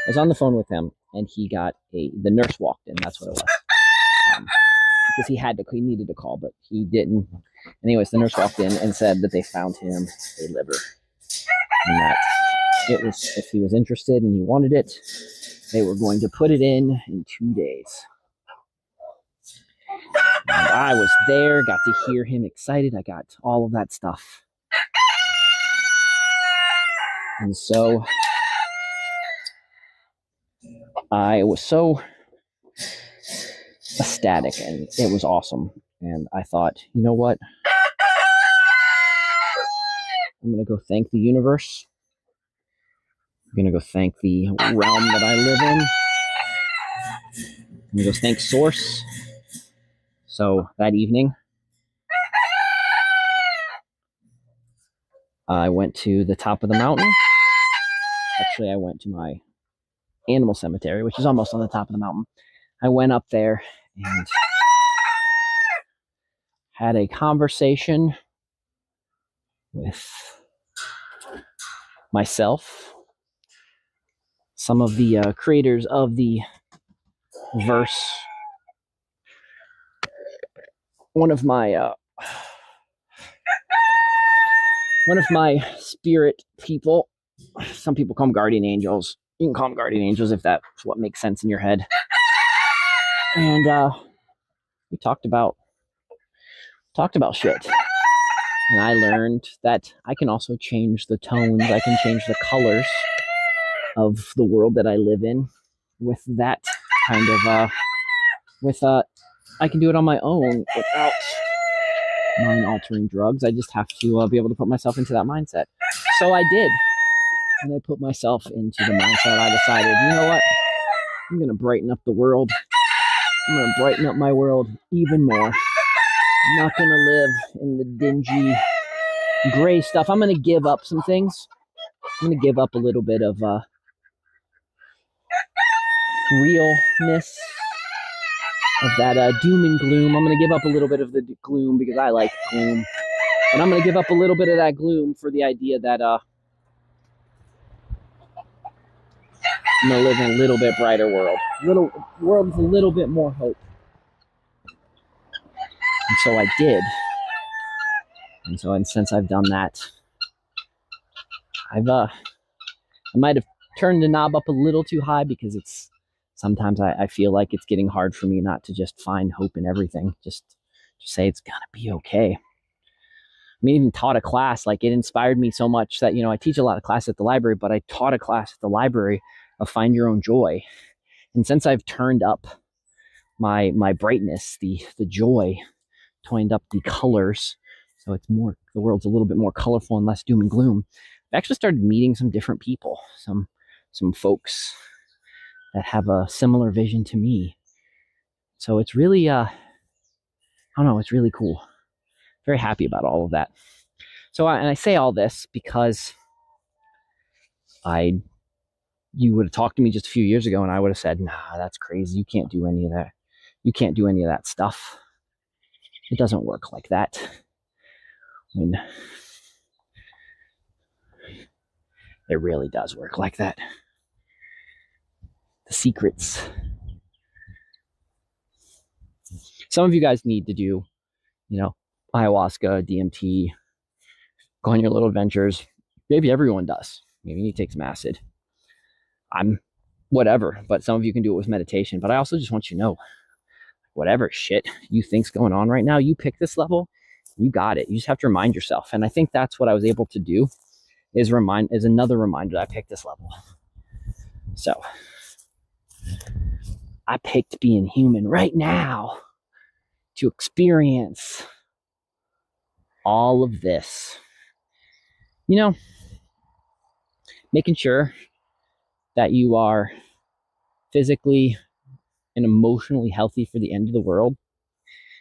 was on the phone with him, and he got the nurse walked in. That's what it was. Because he needed to call, but he didn't. Anyways, the nurse walked in and said that they found him a liver, and that it was, if he was interested and he wanted it, they were going to put it in 2 days. And I was there, got to hear him excited. I got all of that stuff. And so I was so ecstatic, and it was awesome. And I thought, you know what? I'm going to go thank the universe. I'm going to go thank the realm that I live in. I'm going to go thank Source. So that evening, I went to the top of the mountain. Actually, I went to my animal cemetery, which is almost on the top of the mountain. I went up there and had a conversation with myself, some of the creators of the verse, one of my spirit people. Some people call them guardian angels. You can call them guardian angels if that's what makes sense in your head. And we talked about shit. And I learned that I can also change the tones. I can change the colors of the world that I live in with that kind of, I can do it on my own without mind-altering drugs. I just have to be able to put myself into that mindset. So I did. And I put myself into the mindset. I decided, you know what? I'm going to brighten up the world. I'm going to brighten up my world even more. I'm not going to live in the dingy, gray stuff. I'm going to give up some things. I'm going to give up a little bit of realness, of that doom and gloom. I'm going to give up a little bit of the gloom because I like gloom. But I'm going to give up a little bit of that gloom for the idea that I'm going to live in a little bit brighter world. World with a little bit more hope. And so I did. And since I've done that, I might have turned the knob up a little too high because it's sometimes I feel like it's getting hard for me not to just find hope in everything. Just say it's gonna be okay. I mean, even taught a class, like it inspired me so much that, I teach a lot of classes at the library, but I taught a class at the library of find your own joy. And since I've turned up my brightness, the joy, toned up the colors, so it's more, the world's a little bit more colorful and less doom and gloom, I've actually started meeting some different people, some folks that have a similar vision to me. So it's really, I don't know, it's really cool. Very happy about all of that. So, I say all this because you would have talked to me just a few years ago and I would have said, nah, that's crazy. You can't do any of that. You can't do any of that stuff. It doesn't work like that. I mean, it really does work like that. The secrets. Some of you guys need to do, ayahuasca, DMT, go on your little adventures. Maybe everyone does. Maybe you need to take some acid. I'm whatever, but some of you can do it with meditation. But I also just want you to know, whatever shit you think's going on right now, you pick this level, you got it. You just have to remind yourself. And I think that's what I was able to do is another reminder that I picked this level. So I picked being human right now to experience all of this. Making sure that you are physically and emotionally healthy for the end of the world.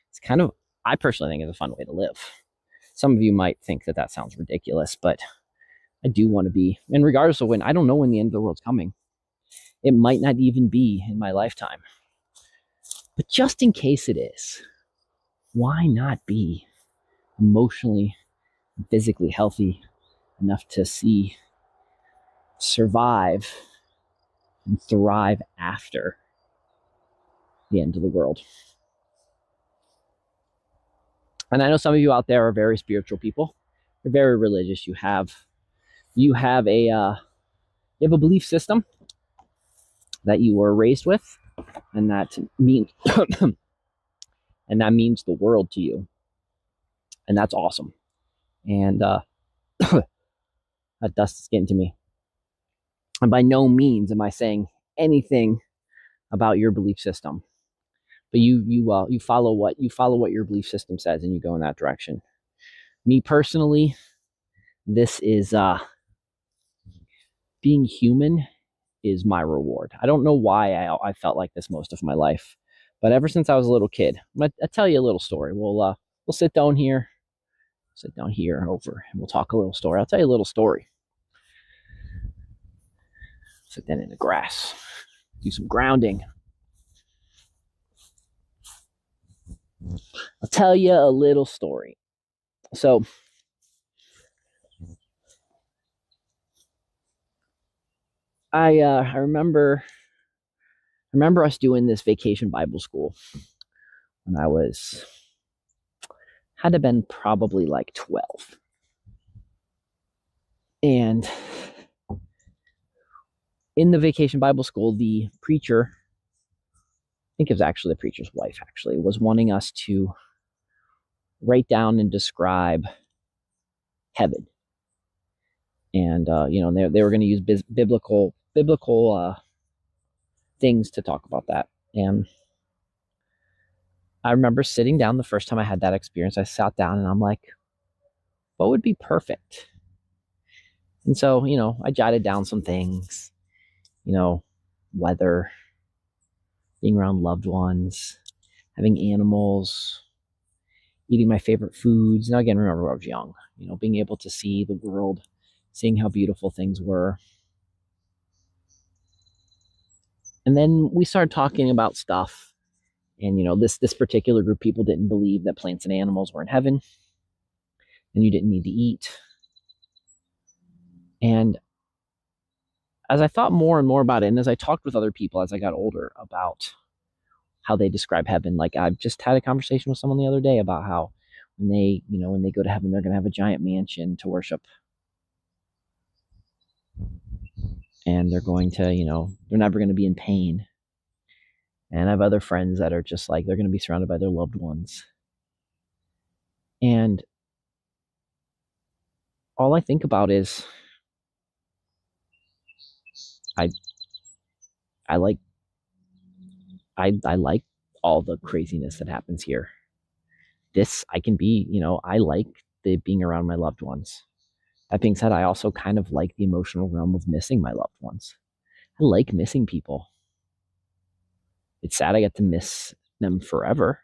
It's kind of, I personally think, is a fun way to live. Some of you might think that that sounds ridiculous, but I do want to be, and regardless of when, I don't know when the end of the world's coming. It might not even be in my lifetime. But just in case it is, why not be emotionally and physically healthy enough to survive and thrive after the end of the world? And I know some of you out there are very spiritual people. You're very religious. You have a belief system that you were raised with, and that means and that means the world to you, and that's awesome. And that dust is getting to me. And by no means am I saying anything about your belief system, but you follow what your belief system says, and you go in that direction. Me personally, this is being human is my reward. I don't know why I felt like this most of my life, but ever since I was a little kid, I'll tell you a little story. We'll sit down here over, and we'll talk a little story. I'll tell you a little story. Sit down in the grass, do some grounding. I'll tell you a little story. So, I remember us doing this vacation Bible school when I had to have been probably like 12. And in the vacation Bible school, the preacher, I think it was actually the preacher's wife, was wanting us to write down and describe heaven. And, they were going to use biblical things to talk about that. And I remember sitting down the first time I had that experience. I sat down and I'm like, what would be perfect? And so, I jotted down some things, weather, being around loved ones, having animals, eating my favorite foods. Now, again, remember I was young, being able to see the world, seeing how beautiful things were. And then we started talking about stuff. And, this particular group of people didn't believe that plants and animals were in heaven and you didn't need to eat. And as I thought more and more about it, and as I talked with other people as I got older about how they describe heaven, like I just had a conversation with someone the other day about how when they go to heaven, they're going to have a giant mansion to worship. And they're going to, they're never going to be in pain. And I have other friends that are just like, they're going to be surrounded by their loved ones. And all I think about is I like all the craziness that happens here. I can be, I like the being around my loved ones. That being said, I also kind of like the emotional realm of missing my loved ones. I like missing people. It's sad I get to miss them forever.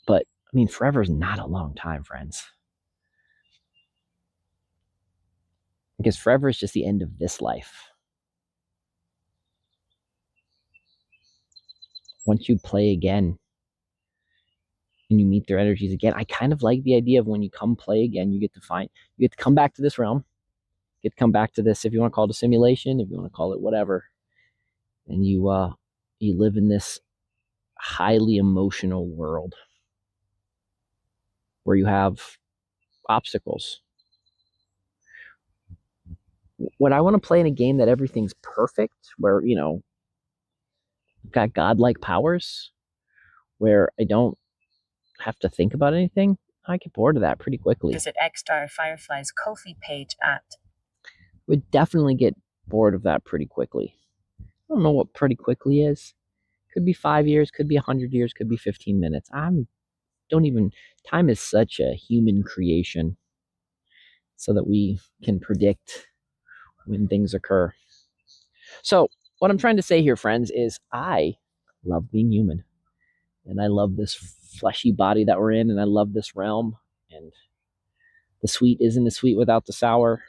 But I mean, forever is not a long time, friends. Because forever is just the end of this life. Once you play again and you meet their energies again, I kind of like the idea of when you come play again, you get to come back to this realm, you get to come back to this, if you want to call it a simulation, if you want to call it whatever, and you live in this highly emotional world where you have obstacles. Would I want to play in a game that everything's perfect, where, got godlike powers, where I don't have to think about anything? I get bored of that pretty quickly. Visit X-Star Firefly's Ko-fi page at. Would definitely get bored of that pretty quickly. I don't know what pretty quickly is. Could be 5 years, could be 100 years, could be 15 minutes. Time is such a human creation so that we can predict when things occur. So what I'm trying to say here, friends, is I love being human. And I love this fleshy body that we're in, and I love this realm. And the sweet isn't as sweet without the sour.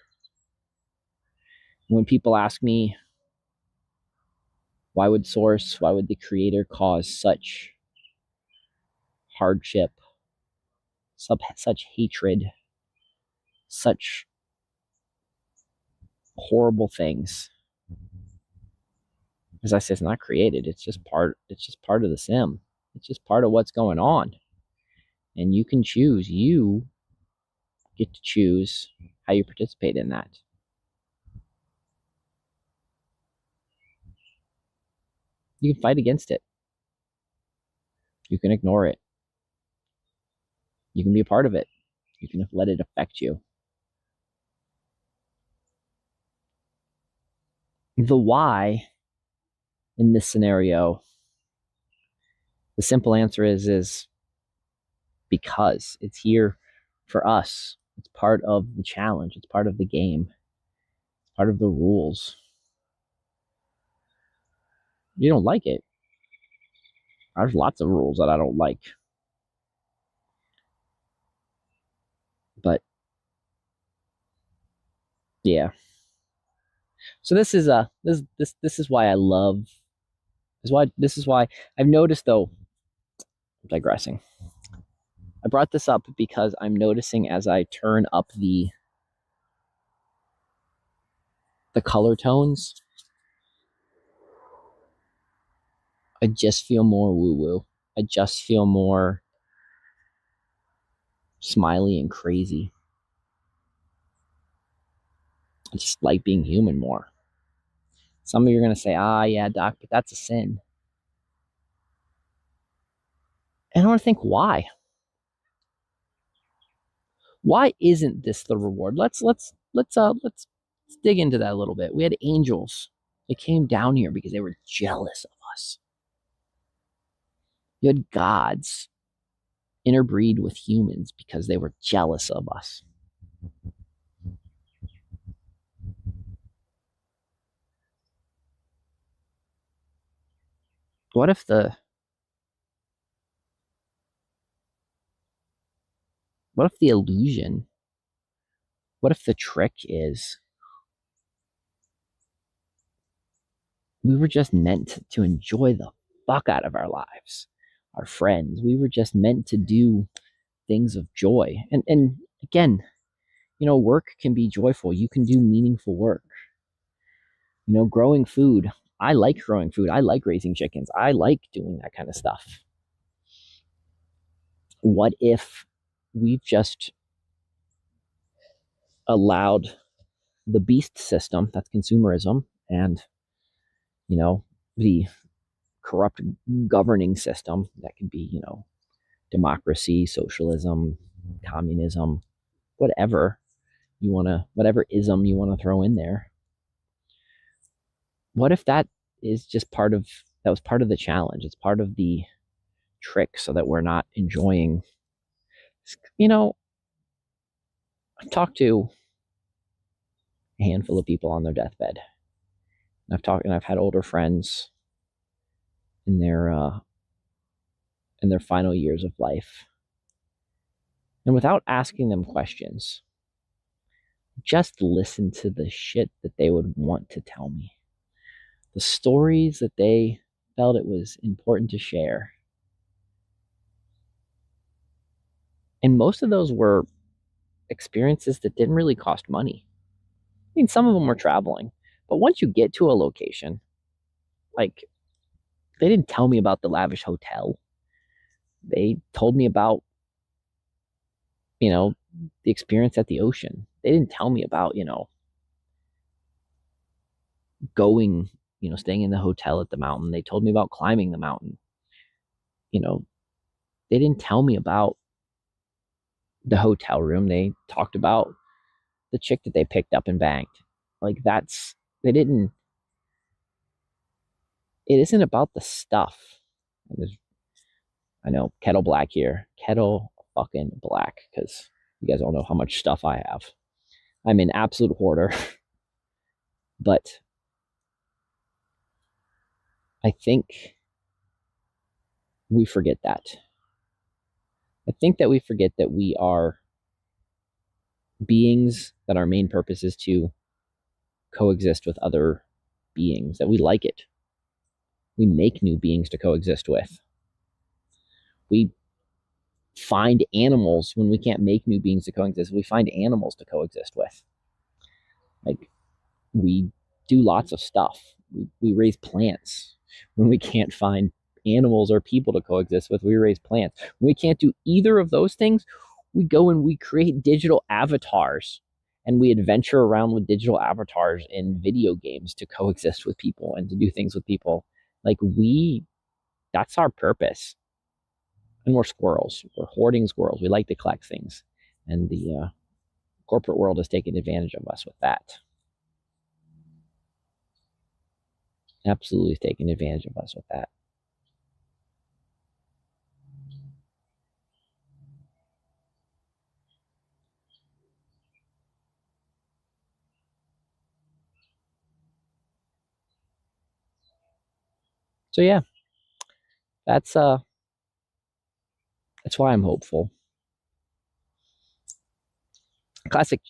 When people ask me, why would the Creator cause such hardship, such hatred, such horrible things? As I say, it's not created. It's just part of the sim. It's just part of what's going on. And you can choose. You get to choose how you participate in that. You can fight against it. You can ignore it. You can be a part of it. You can let it affect you. The why in this scenario, the simple answer is because it's here for us. It's part of the challenge. It's part of the game. It's part of the rules. You don't like it. There's lots of rules that I don't like. But yeah. So this is why I love. This is why I've noticed, though. I'm digressing. I brought this up because I'm noticing as I turn up the color tones, I just feel more woo-woo. I just feel more smiley and crazy. I just like being human more. Some of you are going to say, yeah, Doc, but that's a sin. And I want to think, why? Why isn't this the reward? Let's dig into that a little bit. We had angels. They came down here because they were jealous of us. You had gods interbreed with humans because they were jealous of us. What if the illusion, what if the trick is we were just meant to enjoy the fuck out of our lives, our friends. We were just meant to do things of joy. And again, work can be joyful. You can do meaningful work. Growing food. I like growing food. I like raising chickens. I like doing that kind of stuff. What if we've just allowed the beast system, that's consumerism, and the corrupt governing system that can be democracy, socialism, communism, whatever whatever ism you want to throw in there. What if that is just that was part of the challenge? It's part of the trick so that we're not enjoying. I've talked to a handful of people on their deathbed. And I've had older friends in their final years of life. And without asking them questions, just listen to the shit that they would want to tell me. The stories that they felt it was important to share. And most of those were experiences that didn't really cost money. I mean, some of them were traveling, but once you get to a location, like, they didn't tell me about the lavish hotel. They told me about, the experience at the ocean. They didn't tell me about, going, staying in the hotel at the mountain. They told me about climbing the mountain. They didn't tell me about the hotel room. They talked about the chick that they picked up and banged. Like, they didn't, it isn't about the stuff. I know, kettle black here. Kettle fucking black, because you guys all know how much stuff I have. I'm an absolute hoarder. But I think we forget that. I think that we forget that we are beings that our main purpose is to coexist with other beings, that we like it. We make new beings to coexist with. We find animals when we can't make new beings to coexist. We find animals to coexist with. Like, we do lots of stuff. We raise plants. When we can't find animals or people to coexist with, we raise plants. When we can't do either of those things, we go and we create digital avatars, and we adventure around with digital avatars in video games to coexist with people and to do things with people. Like, that's our purpose. And we're squirrels. We're hoarding squirrels. We like to collect things. And the corporate world has taken advantage of us with that. Absolutely taking advantage of us with that. So yeah, that's why I'm hopeful. Classic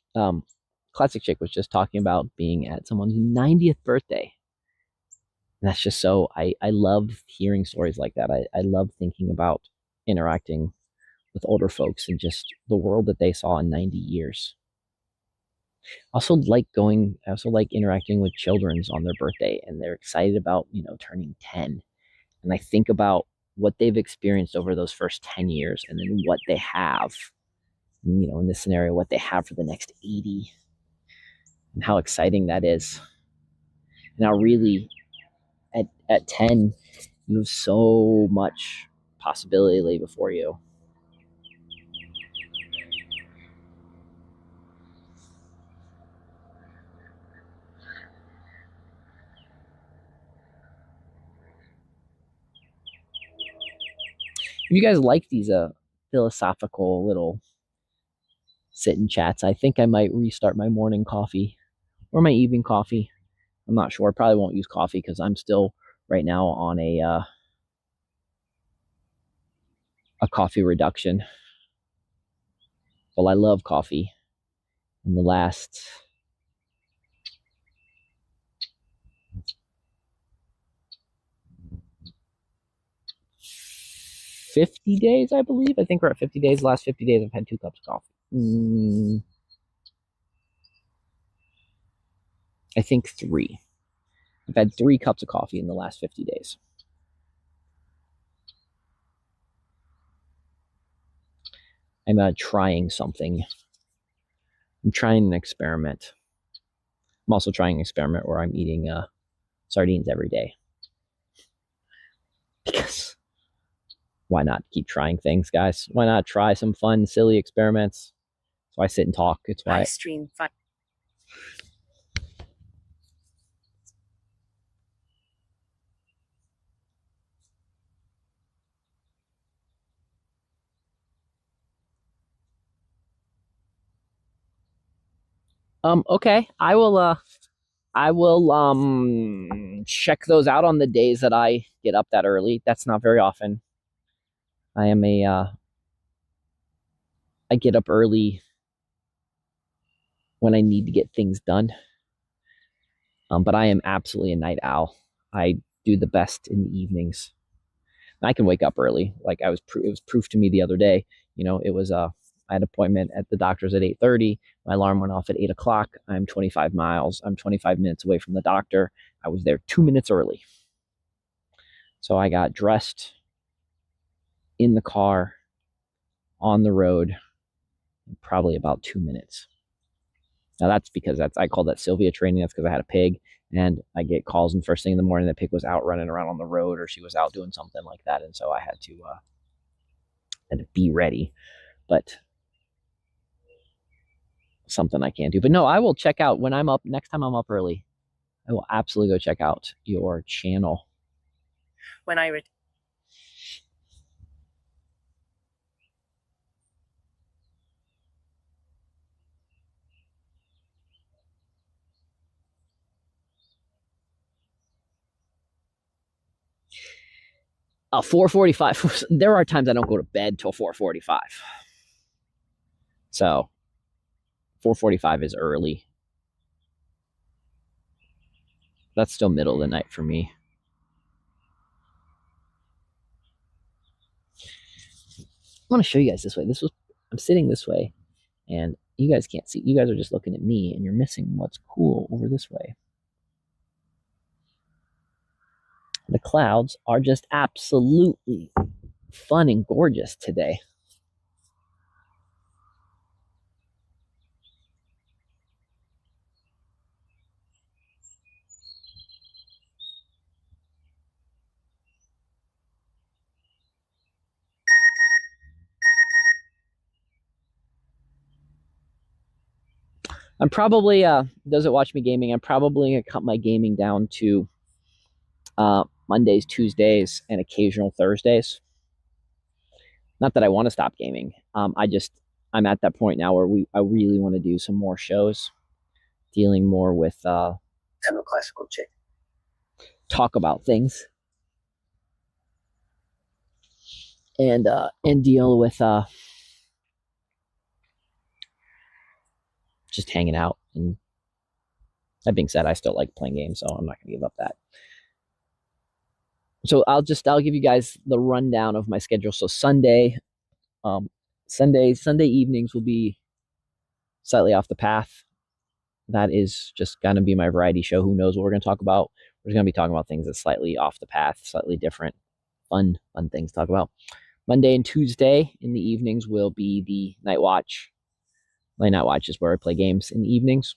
chick was just talking about being at someone's 90th birthday. And that's just so, I love hearing stories like that. I love thinking about interacting with older folks and just the world that they saw in 90 years. I also like interacting with children's on their birthday, and they're excited about, turning 10. And I think about what they've experienced over those first 10 years, and then what they have, in this scenario, what they have for the next 80, and how exciting that is. Now, really, at 10, you have so much possibility lay before you. If you guys like these philosophical little sit-and chats, I think I might restart my morning coffee or my evening coffee. I'm not sure. I probably won't use coffee because I'm still right now on a a coffee reduction. Well, I love coffee. In the last 50 days, I believe. I think we're at 50 days. The last 50 days, I've had 2 cups of coffee. I think 3. I've had 3 cups of coffee in the last 50 days. I'm trying something. I'm trying an experiment. I'm also trying an experiment where I'm eating sardines every day. Because why not keep trying things, guys? Why not try some fun, silly experiments? So I sit and talk. It's why. I stream Okay. I will check those out on the days that I get up that early. That's not very often. I am I get up early when I need to get things done. But I am absolutely a night owl. I do the best in the evenings. I can wake up early. Like it was proof to me the other day. It was I had an appointment at the doctor's at 8:30. My alarm went off at 8 o'clock. I'm 25 miles. I'm 25 minutes away from the doctor. I was there 2 minutes early. So I got dressed in the car on the road in probably about 2 minutes. Now that's because I call that Sylvia training. That's because I had a pig, and I get calls in first thing in the morning. The pig was out running around on the road, or she was out doing something like that, and so I had to be ready. But something I can't do. But no, I will check out when I'm up. Next time I'm up early, I will absolutely go check out your channel. when I 4:45. There are times I don't go to bed till 4:45. So 4:45 is early. That's still middle of the night for me. I want to show you guys this way. I'm sitting this way, and you guys can't see. You guys are just looking at me, and you're missing what's cool over this way. The clouds are just absolutely fun and gorgeous today. I'm probably doesn't watch me gaming. I'm probably gonna cut my gaming down to Mondays, Tuesdays, and occasional Thursdays. Not that I want to stop gaming. I'm at that point now where I really want to do some more shows, dealing more with I'm a classical chick. talk about things, and deal with just hanging out. And that being said, I still like playing games, so I'm not gonna give up that. So I'll give you guys the rundown of my schedule. So Sunday evenings will be slightly off the path. That is just gonna be my variety show. Who knows what we're gonna talk about? We're gonna be talking about things that's slightly off the path, slightly different, fun things to talk about. Monday and Tuesday in the evenings will be the night watch. My night watch is where I play games in the evenings.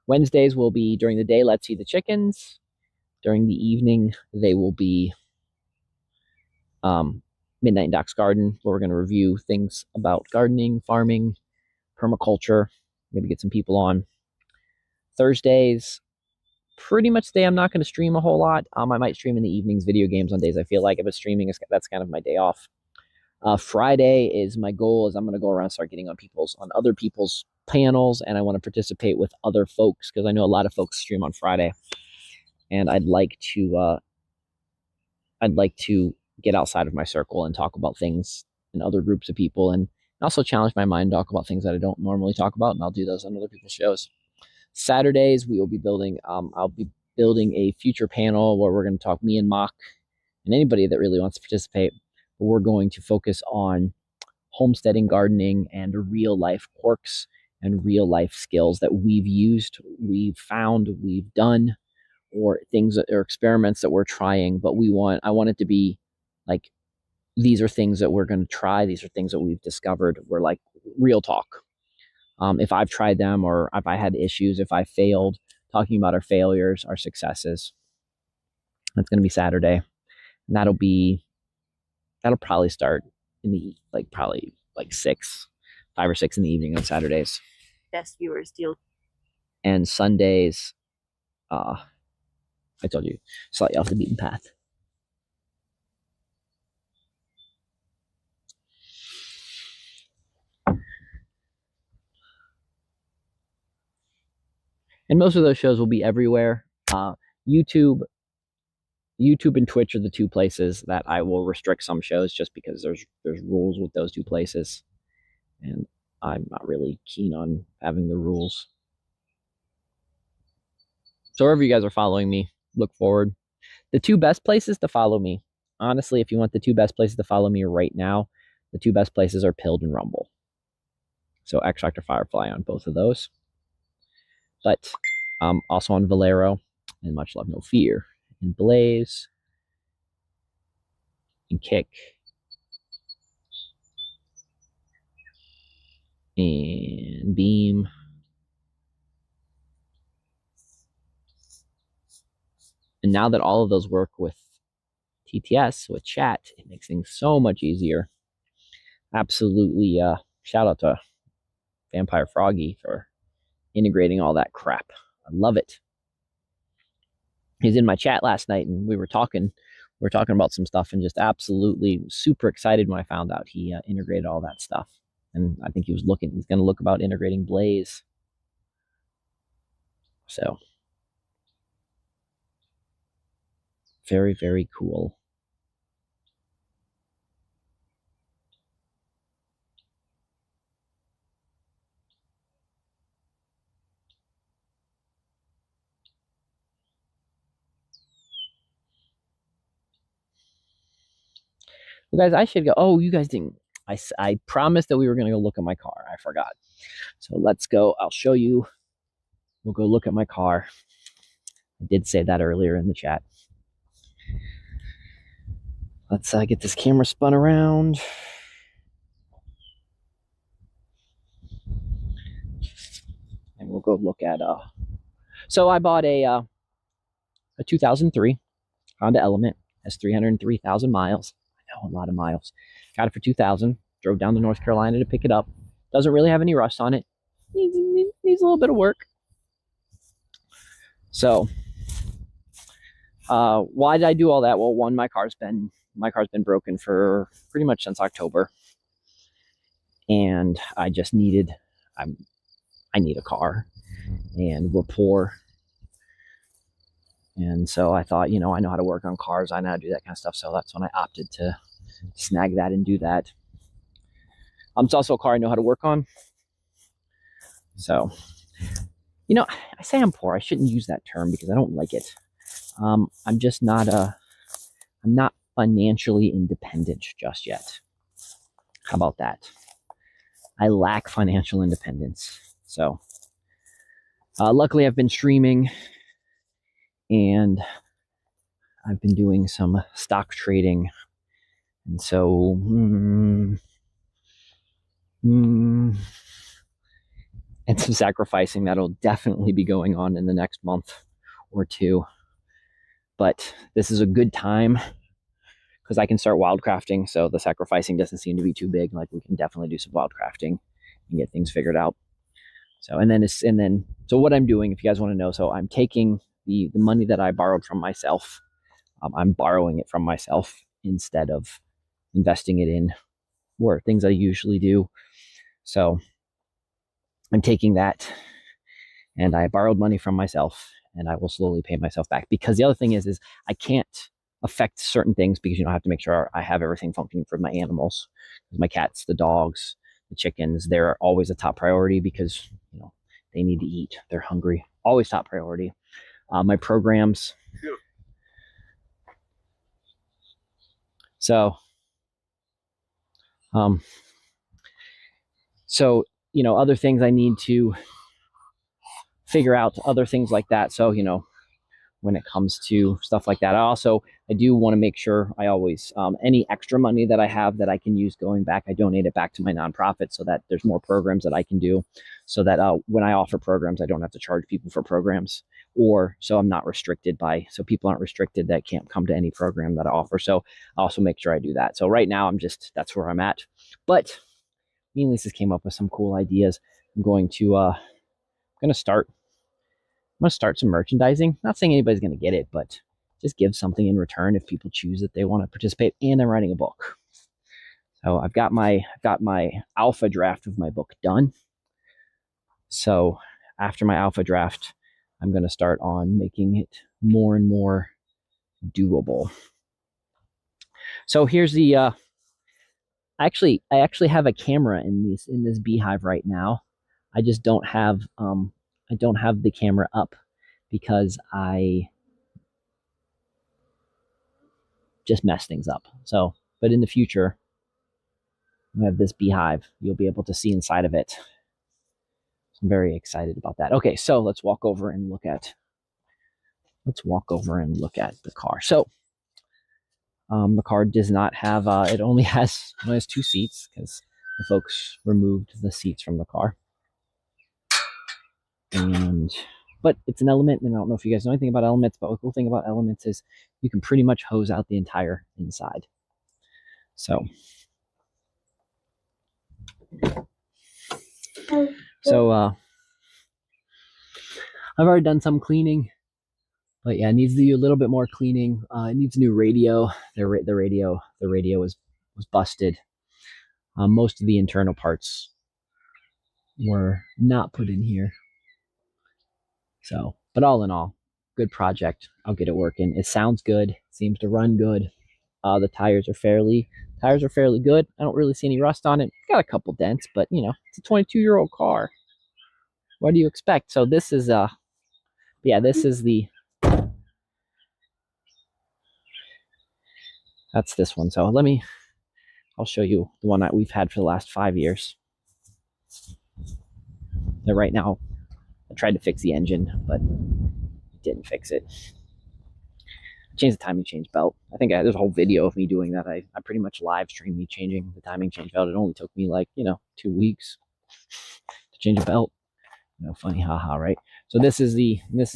Wednesdays will be during the day, Let's See the Chickens. During the evening, they will be Midnight in Doc's Garden, where we're going to review things about gardening, farming, permaculture. Maybe get some people on. Thursdays, pretty much the day I'm not going to stream a whole lot. I might stream in the evenings, video games on days I feel like it, but streaming that's kind of my day off. Friday is my goal is I'm going to go around and start getting on other people's panels, and I want to participate with other folks because I know a lot of folks stream on Friday, and I'd like to get outside of my circle and talk about things in other groups of people, and also challenge my mind, talk about things that I don't normally talk about, and I'll do those on other people's shows. Saturdays, we will be building, I'll be building a future panel where we're going to talk, me and Mock, and anybody that really wants to participate. But we're going to focus on homesteading, gardening, and real life quirks and real life skills that we've used, we've found, we've done, or things or experiments that we're trying. But I want it to be like, these are things that we're going to try. These are things that we've discovered. We're like real talk. If I've tried them, or if I had issues, if I failed, talking about our failures, our successes. That's going to be Saturday. And that'll probably start in the, probably 5 or 6 in the evening on Saturdays. Best viewers deal. And Sundays, I told you, slightly off the beaten path. And most of those shows will be everywhere. YouTube and Twitch are the 2 places that I will restrict some shows, just because there's rules with those 2 places, and I'm not really keen on having the rules. So wherever you guys are following me, look forward. The 2 best places to follow me, honestly, if you want the 2 best places to follow me right now, the 2 best places are Pilled and Rumble. So X Factor Firefly on both of those. But also on Valero, and Much Love No Fear, and Blaze, and Kick, and Beam, and now that all of those work with TTS, with chat, it makes things so much easier. Absolutely, shout out to Vampire Froggy for integrating all that crap. I love it. He's in my chat last night, and we were talking about some stuff, and just absolutely super excited when I found out he integrated all that stuff. And I think he's going to look about integrating Blaze. So very, very cool. Well, guys, I should go. Oh, you guys didn't. I promised that we were going to go look at my car. I forgot. So let's go. I'll show you. We'll go look at my car. I did say that earlier in the chat. Let's get this camera spun around. And we'll go look at... So I bought a 2003 Honda Element. Has 303,000 miles. I know, a lot of miles. Got it for $2,000. Drove down to North Carolina to pick it up. Doesn't really have any rust on it. Needs a little bit of work. So, why did I do all that? Well, one, my car's been broken for pretty much since October, and I just needed, I need a car, and we're poor, and so I thought, I know how to work on cars, I know how to do that kind of stuff. So that's when I opted to snag that and do that. It's also a car I know how to work on. So, I say I'm poor. I shouldn't use that term because I don't like it. I'm just not I'm not financially independent just yet. How about that? I lack financial independence. So, luckily I've been streaming, and I've been doing some stock trading. And so, and some sacrificing that'll definitely be going on in the next month or 2. But this is a good time because I can start wildcrafting, so the sacrificing doesn't seem to be too big. Like, we can definitely do some wildcrafting and get things figured out. So, so what I'm doing, if you guys want to know, so I'm taking the money that I borrowed from myself. I'm borrowing it from myself instead of investing it in things I usually do. So I'm taking that, and I borrowed money from myself, and I will slowly pay myself back. Because the other thing is I can't affect certain things because I have to make sure I have everything functioning for my animals. My cats, the dogs, the chickens, they're always a top priority because they need to eat. They're hungry. Always top priority. My programs. So, other things I need to figure out, other things like that. So, when it comes to stuff like that, I do want to make sure I always, any extra money that I have that I can use going back, I donate it back to my nonprofit so that there's more programs that I can do, so that when I offer programs, I don't have to charge people for programs, or so I'm not restricted so people aren't restricted that can't come to any program that I offer. So I also make sure I do that. So right now that's where I'm at. But me and Lisa came up with some cool ideas. I'm going to start some merchandising. Not saying anybody's going to get it, but just give something in return if people choose that they want to participate. And I'm writing a book. So I've got my alpha draft of my book done. So after my alpha draft, I'm going to start on making it more and more doable. So here's the I actually have a camera in this beehive right now. I just don't have the camera up because I just mess things up. So, but in the future, we have this beehive. You'll be able to see inside of it. I'm very excited about that. Okay, so let's walk over and look at the car. So the car does not have, it only has 2 seats because the folks removed the seats from the car. But it's an Element, and I don't know if you guys know anything about Elements, but the cool thing about Elements is you can pretty much hose out the entire inside. So I've already done some cleaning, but yeah, it needs to do a little bit more cleaning. It needs a new radio. The radio was busted. Most of the internal parts were not put in here. So, but all in all, good project. I'll get it working. It sounds good. Seems to run good. The tires are fairly good. I don't really see any rust on it. Got a couple dents, but it's a 22-year-old car. What do you expect? So this is that's this one. So I'll show you the one that we've had for the last 5 years. That right now, I tried to fix the engine, but didn't fix it. Changed the timing change belt. I think there's a whole video of me doing that. I pretty much live streamed me changing the timing change belt. It only took me 2 weeks to change a belt. Funny, haha, right? So this is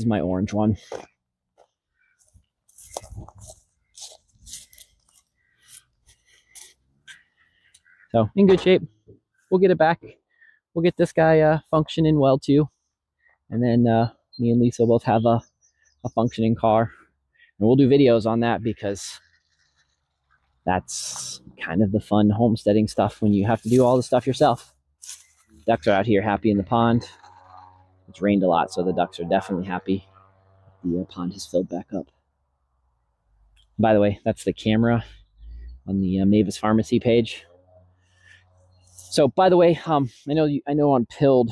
my orange one. So in good shape. We'll get it back. We'll get this guy functioning well too, and then me and Lisa both have a functioning car, and we'll do videos on that because that's kind of the fun homesteading stuff when you have to do all the stuff yourself. Ducks are out here happy in the pond. It's rained a lot, so the ducks are definitely happy. The pond has filled back up. By the way, that's the camera on the Mavis Pharmacy page. So, by the way, I know on Pilled